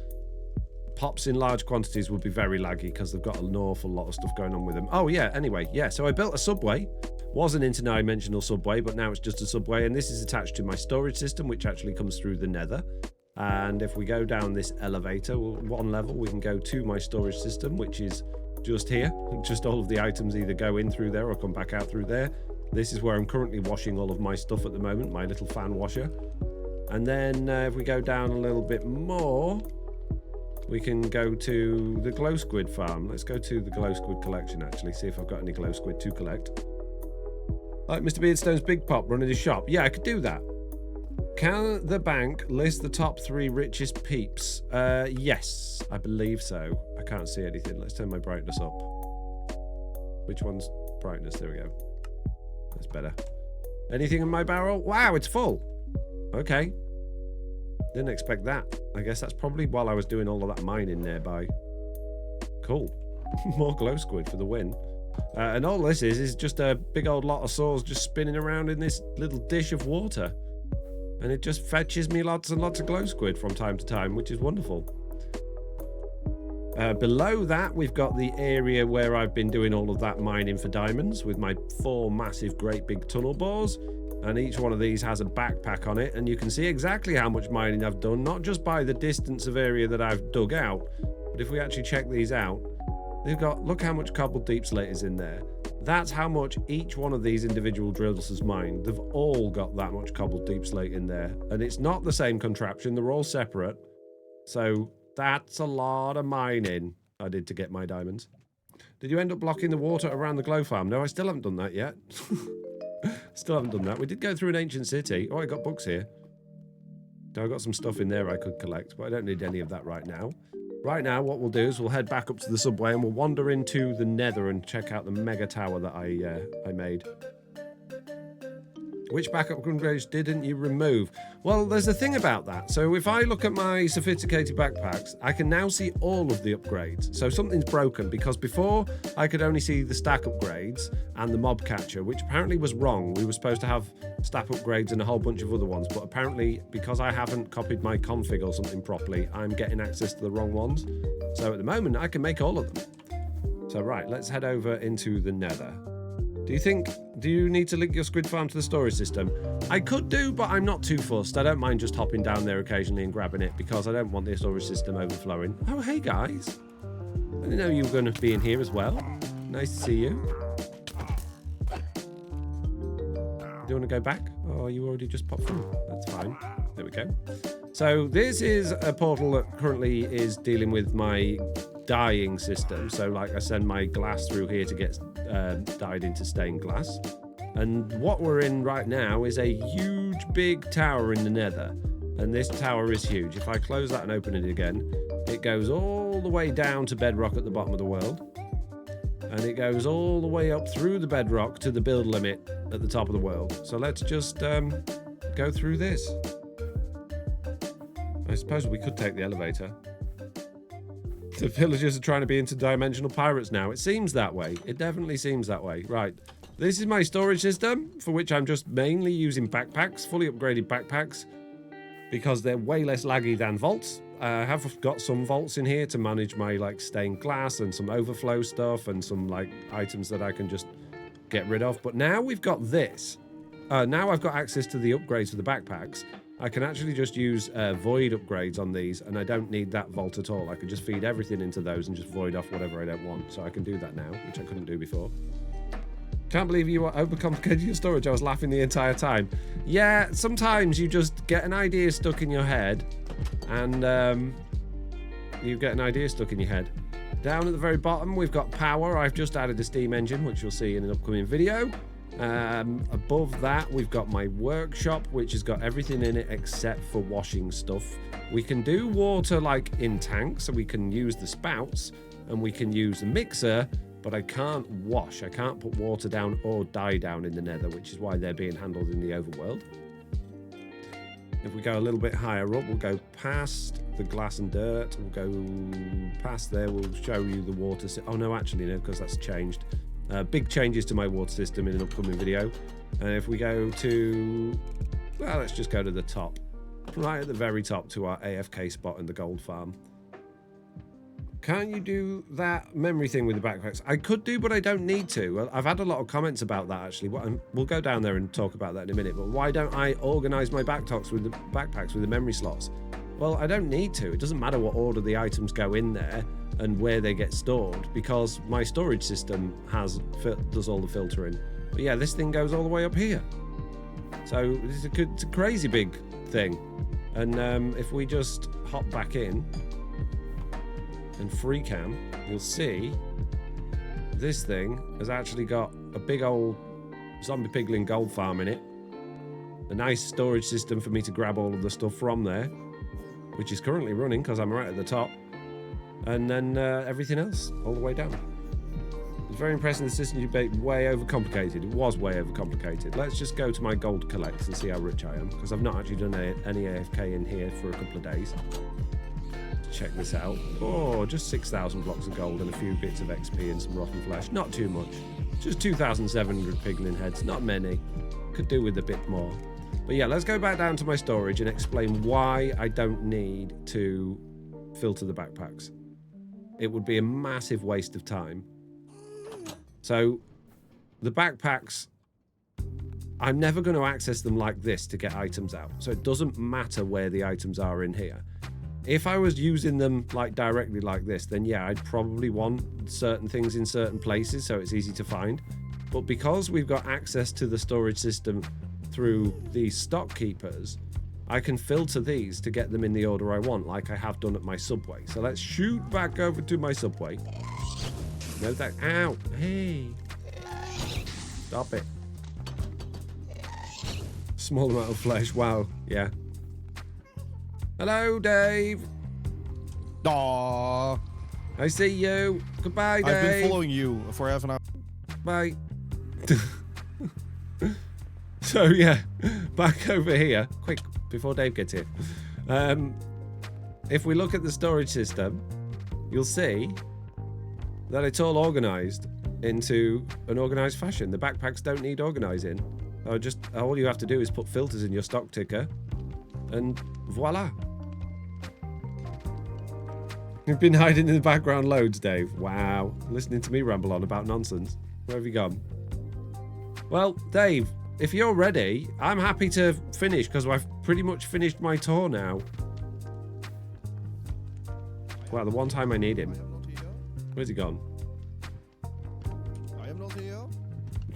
pops in large quantities would be very laggy because they've got an awful lot of stuff going on with them. Oh yeah, anyway, yeah, so I built a subway. Was an interdimensional subway, but now it's just a subway, and this is attached to my storage system, which actually comes through the nether. And if we go down this elevator, one level, we can go to my storage system, which is just here. Just all of the items either go in through there or come back out through there. This is where I'm currently washing all of my stuff at the moment, my little fan washer. And then if we go down a little bit more, we can go to the glow squid farm. Let's go to the glow squid collection, actually, see if I've got any glow squid to collect. Like Mr. Beardstone's Big Pop running his shop. Yeah, I could do that. Can the bank list the top 3 richest peeps? Yes, I believe so. I can't see anything. Let's turn my brightness up. Which one's brightness? There we go. That's better. Anything in my barrel? Wow, it's full. Okay. Didn't expect that. I guess that's probably while I was doing all of that mining nearby. Cool. More glow squid for the win. And all this is just a big old lot of saws just spinning around in this little dish of water. And it just fetches me lots and lots of glow squid from time to time, which is wonderful. Below that, we've got the area where I've been doing all of that mining for diamonds with my 4 massive, great big tunnel bores. And each one of these has a backpack on it, and you can see exactly how much mining I've done, not just by the distance of area that I've dug out, but if we actually check these out, they've got, look how much cobbled deep slate is in there. That's how much each one of these individual drills has mined. They've all got that much cobbled deep slate in there, and it's not the same contraption, they're all separate. So that's a lot of mining I did to get my diamonds. Did you end up blocking the water around the glow farm? No, I still haven't done that yet. Still haven't done that. We did go through an ancient city. Oh, I got books here. I got some stuff in there I could collect, but I don't need any of that right now. Right now, what we'll do is we'll head back up to the subway and we'll wander into the nether and check out the mega tower that I made. Which backup upgrades didn't you remove? Well, there's a thing about that. So if I look at my sophisticated backpacks, I can now see all of the upgrades. So something's broken, because before I could only see the stack upgrades and the mob catcher, which apparently was wrong. We were supposed to have stack upgrades and a whole bunch of other ones, but apparently because I haven't copied my config or something properly, I'm getting access to the wrong ones. So at the moment, I can make all of them. So right, let's head over into the nether. Do you need to link your squid farm to the storage system? I could do, but I'm not too fussed. I don't mind just hopping down there occasionally and grabbing it, because I don't want the storage system overflowing. Oh, hey guys. I didn't know you were going to be in here as well. Nice to see you. Do you want to go back? Oh, you already just popped through. That's fine. There we go. So this is a portal that currently is dealing with my dyeing system. So like I send my glass through here to get dyed into stained glass. And what we're in right now is a huge big tower in the nether. And this tower is huge. If I close that and open it again, it goes all the way down to bedrock at the bottom of the world. And it goes all the way up through the bedrock to the build limit at the top of the world. So let's just go through this. I suppose we could take the elevator. The villagers are trying to be interdimensional pirates now. It seems that way. It definitely seems that way. Right. This is my storage system, for which I'm just mainly using backpacks, fully upgraded backpacks, because they're way less laggy than vaults. I have got some vaults in here to manage my like stained glass and some overflow stuff and some like items that I can just get rid of. But now we've got this. Now I've got access to the upgrades for the backpacks. I can actually just use void upgrades on these, and I don't need that vault at all. I can just feed everything into those and just void off whatever I don't want. So I can do that now, which I couldn't do before. Can't believe you overcomplicated your storage. I was laughing the entire time. Yeah, sometimes you just get an idea stuck in your head, and you get an idea stuck in your head. Down at the very bottom, we've got power. I've just added a steam engine, which you'll see in an upcoming video. Above that, we've got my workshop, which has got everything in it except for washing stuff. We can do water like in tanks, so we can use the spouts and we can use the mixer, but I can't wash. I can't put water down or dye down in the nether, which is why they're being handled in the overworld. If we go a little bit higher up, we'll go past the glass and dirt. We'll go past there. We'll show you the water. Oh, no, actually, no, because that's changed. Big changes to my water system in an upcoming video. And if we go to... Well, let's just go to the top. Right at the very top to our AFK spot in the gold farm. Can't you do that memory thing with the backpacks? I could do, but I don't need to. I've had a lot of comments about that, actually. We'll go down there and talk about that in a minute. But why don't I organise my backpacks with the memory slots? Well, I don't need to. It doesn't matter what order the items go in there and where they get stored, because my storage system does all the filtering. But yeah, this thing goes all the way up here. So it's a crazy big thing. And if we just hop back in and free cam, you'll see this thing has actually got a big old zombie piglin gold farm in it. A nice storage system for me to grab all of the stuff from there, which is currently running because I'm right at the top. And then everything else all the way down. It's very impressive. The system you built way overcomplicated. It was way overcomplicated. Let's just go to my gold collects and see how rich I am, because I've not actually done any AFK in here for a couple of days. Check this out. Oh, just 6,000 blocks of gold and a few bits of XP and some rotten flesh. Not too much. Just 2,700 piglin heads. Not many. Could do with a bit more. But yeah, let's go back down to my storage and explain why I don't need to filter the backpacks. It would be a massive waste of time. So the backpacks, I'm never going to access them like this to get items out. So it doesn't matter where the items are in here. If I was using them like directly like this, then yeah, I'd probably want certain things in certain places so it's easy to find. But because we've got access to the storage system through these stock keepers, I can filter these to get them in the order I want, like I have done at my subway. So let's shoot back over to my subway. No, that, ow, hey, stop it. Small amount of flesh, wow, yeah. Hello, Dave. Aww. I see you. Goodbye, Dave. I've been following you for half an hour. Bye. So yeah, back over here, quick, before Dave gets here. If we look at the storage system, you'll see that it's all organized into an organized fashion. The backpacks don't need organizing. All you have to do is put filters in your stock ticker, and voila. You've been hiding in the background loads, Dave. Wow, listening to me ramble on about nonsense. Where have you gone? Well, Dave, if you're ready, I'm happy to finish because I've pretty much finished my tour now. Well, the one time I need him. Where's he gone? I am not here.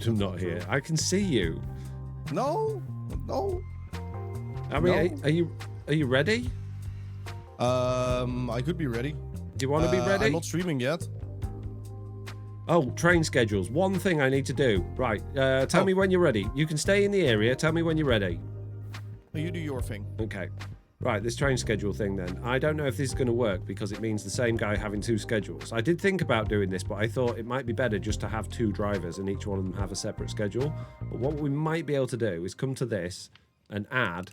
I'm not here. I can see you. No. I mean, No. are you ready? I could be ready. Do you want to be ready? I'm not streaming yet. Oh, train schedules. One thing I need to do. Right. Tell me when you're ready. You can stay in the area. Tell me when you're ready. You do your thing. Okay. Right, this train schedule thing then. I don't know if this is going to work because it means the same guy having two schedules. I did think about doing this, but I thought it might be better just to have two drivers and each one of them have a separate schedule. But what we might be able to do is come to this and add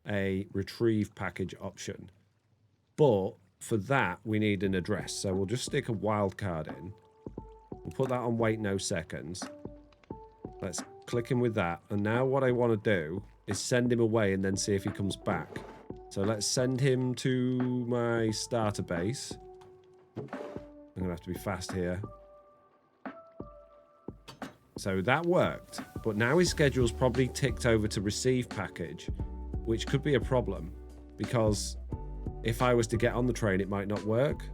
a retrieve package option. But for that, we need an address. So we'll just stick a wildcard in. We'll put that on wait no seconds. Let's click him with that. And now what I want to do is send him away and then see if he comes back. So let's send him to my starter base. I'm going to have to be fast here. So that worked. But now his schedule's probably ticked over to receive package, which could be a problem because if I was to get on the train, it might not work.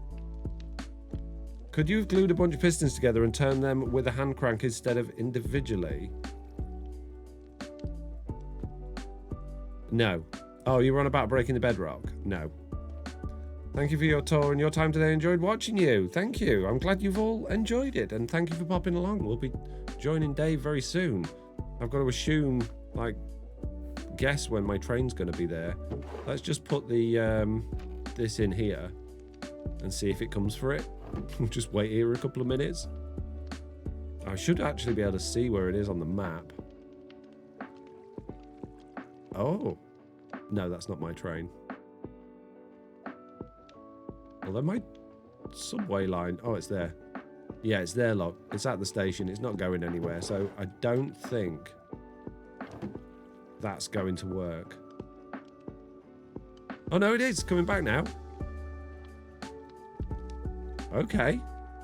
Could you have glued a bunch of pistons together and turned them with a hand crank instead of individually? No. Oh, you were on about breaking the bedrock? No. Thank you for your tour and your time today. Enjoyed watching you. Thank you. I'm glad you've all enjoyed it. And thank you for popping along. We'll be joining Dave very soon. I've got to assume, like, guess when my train's going to be there. Let's just put the this in here and see if it comes for it. We'll just wait here a couple of minutes. I should actually be able to see where it is on the map. Oh. No, that's not my train. Although my subway line... Oh, it's there. Yeah, it's there, look. It's at the station. It's not going anywhere. So I don't think that's going to work. Oh, no, it is. Coming back now. Okay.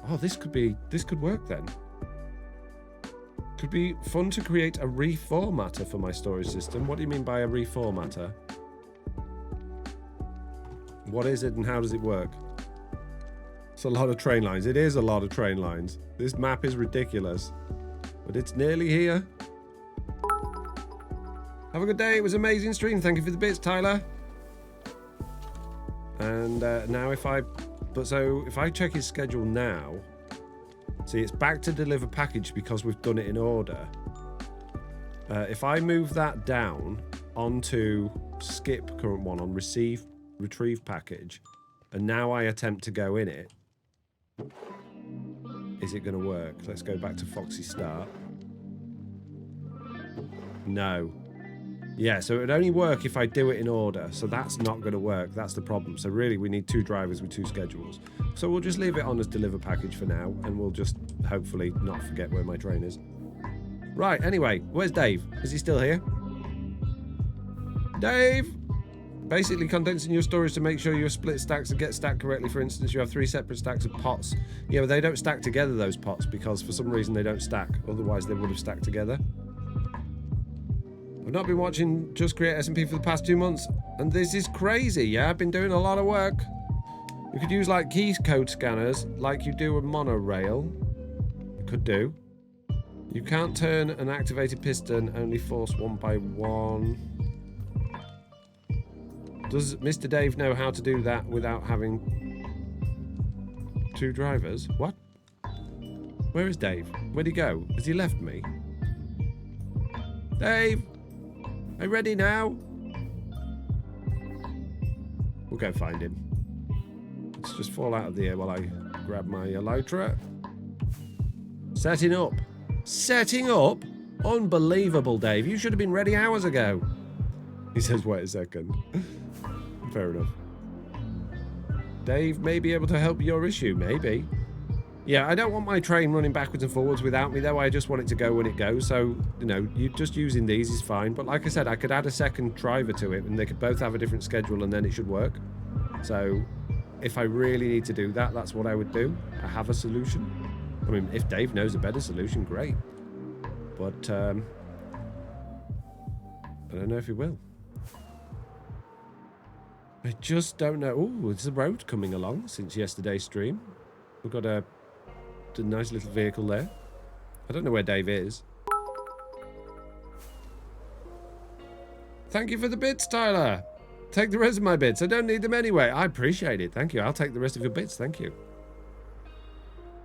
Oh, this could work then. Could be fun to create a reformatter for my storage system. What do you mean by a reformatter? What is it and how does it work? It's a lot of train lines. It is a lot of train lines. This map is ridiculous. But it's nearly here. Have a good day. It was an amazing stream. Thank you for the bits, Tyler. And now if I check his schedule now, see, it's back to deliver package because we've done it in order. If I move that down onto skip current one on retrieve package, and now I attempt to go in it, is it going to work? Let's go back to Foxy start. No. Yeah, so it would only work if I do it in order. So that's not going to work. That's the problem. So really, we need 2 drivers with 2 schedules. So we'll just leave it on as deliver package for now, and we'll just hopefully not forget where my train is. Right, anyway, where's Dave? Is he still here? Dave! Basically condensing your storage to make sure your split stacks get stacked correctly. For instance, you have 3 separate stacks of pots. Yeah, but they don't stack together, those pots, because for some reason they don't stack. Otherwise, they would have stacked together. I've not been watching Just Create SMP for the past 2 months, and this is crazy. Yeah, I've been doing a lot of work. You could use like key code scanners, like you do a monorail. You could do. You can't turn an activated piston, only force 1 by 1. Does Mr. Dave know how to do that without having 2 drivers? What? Where is Dave? Where'd he go? Has he left me? Dave! Are you ready now? We'll go find him. Let's just fall out of the air while I grab my elytra. Setting up. Setting up? Unbelievable, Dave. You should have been ready hours ago. He says, wait a second. Fair enough. Dave may be able to help your issue, maybe. Yeah, I don't want my train running backwards and forwards without me, though. I just want it to go when it goes. So, you know, you just using these is fine. But like I said, I could add a second driver to it, and they could both have a different schedule, and then it should work. So, if I really need to do that, that's what I would do. I have a solution. I mean, if Dave knows a better solution, great. But, I don't know if he will. I just don't know. Oh, there's a road coming along since yesterday's stream. We've got a nice little vehicle there. I don't know where Dave is. Thank you for the bits, Tyler. Take the rest of my bits. I don't need them anyway. I appreciate it. Thank you. I'll take the rest of your bits. Thank you.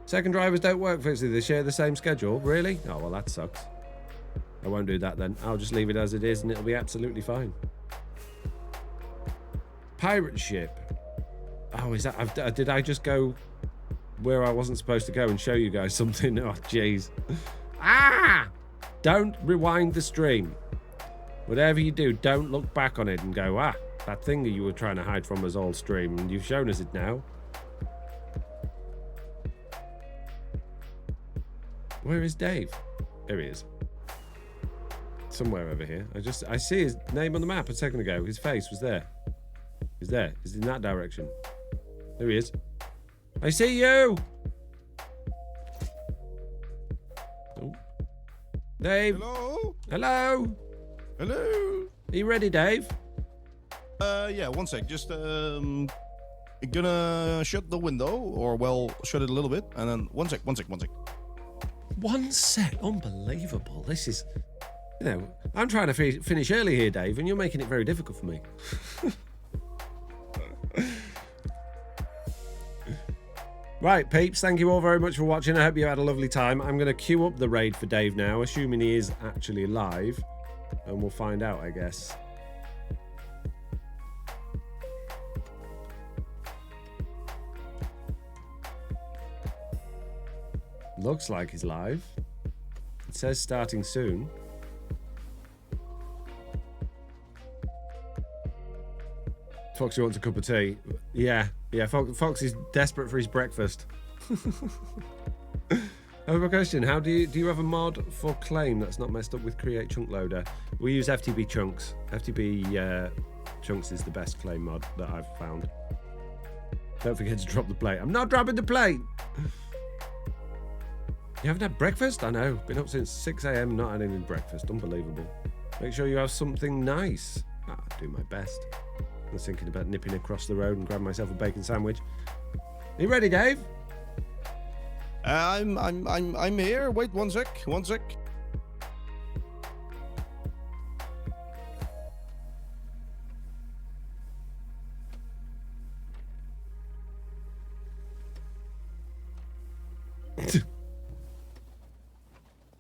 Second drivers don't work, Foxy. They share the same schedule. Really? Oh, well, that sucks. I won't do that then. I'll just leave it as it is and it'll be absolutely fine. Pirate ship. Oh, is that... Did I just go where I wasn't supposed to go and show you guys something? Oh, jeez. Ah! Don't rewind the stream. Whatever you do, don't look back on it and go, ah, that thing that you were trying to hide from us all stream, and you've shown us it now. Where is Dave? There he is. Somewhere over here. I see his name on the map a second ago. His face was there. He's there. He's in that direction. There he is. I see you! Oh. Dave! Hello? Hello! Hello? Are you ready, Dave? Yeah, one sec. Just, gonna shut the window, or, well, shut it a little bit, and then, one sec. 1 sec. Unbelievable. This is, you know, I'm trying to finish early here, Dave, and you're making it very difficult for me. Right, peeps, thank you all very much for watching. I hope you had a lovely time. I'm going to queue up the raid for Dave now, assuming he is actually live, and we'll find out, I guess. Looks like he's live. It says starting soon. Foxy wants a cup of tea. Yeah. Foxy's desperate for his breakfast. I have a question. How do you have a mod for claim that's not messed up with create chunk loader? We use FTB chunks. FTB chunks is the best claim mod that I've found. Don't forget to drop the plate. I'm not dropping the plate. You haven't had breakfast? I know. Been up since 6 a.m. not had any breakfast. Unbelievable. Make sure you have something nice. I'll do my best. I was thinking about nipping across the road and grabbing myself a bacon sandwich. Are you ready, Dave? I'm here. Wait, one sec.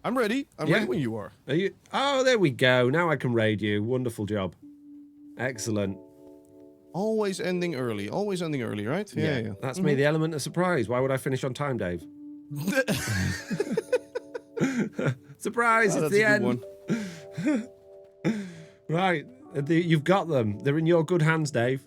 I'm ready. I'm ready when you are. Are you? Oh, there we go. Now I can raid you. Wonderful job. Excellent. Always ending early, right? Yeah. That's me, the element of surprise. Why would I finish on time, Dave? Surprise, it's the end. Right, you've got them. They're in your good hands, Dave.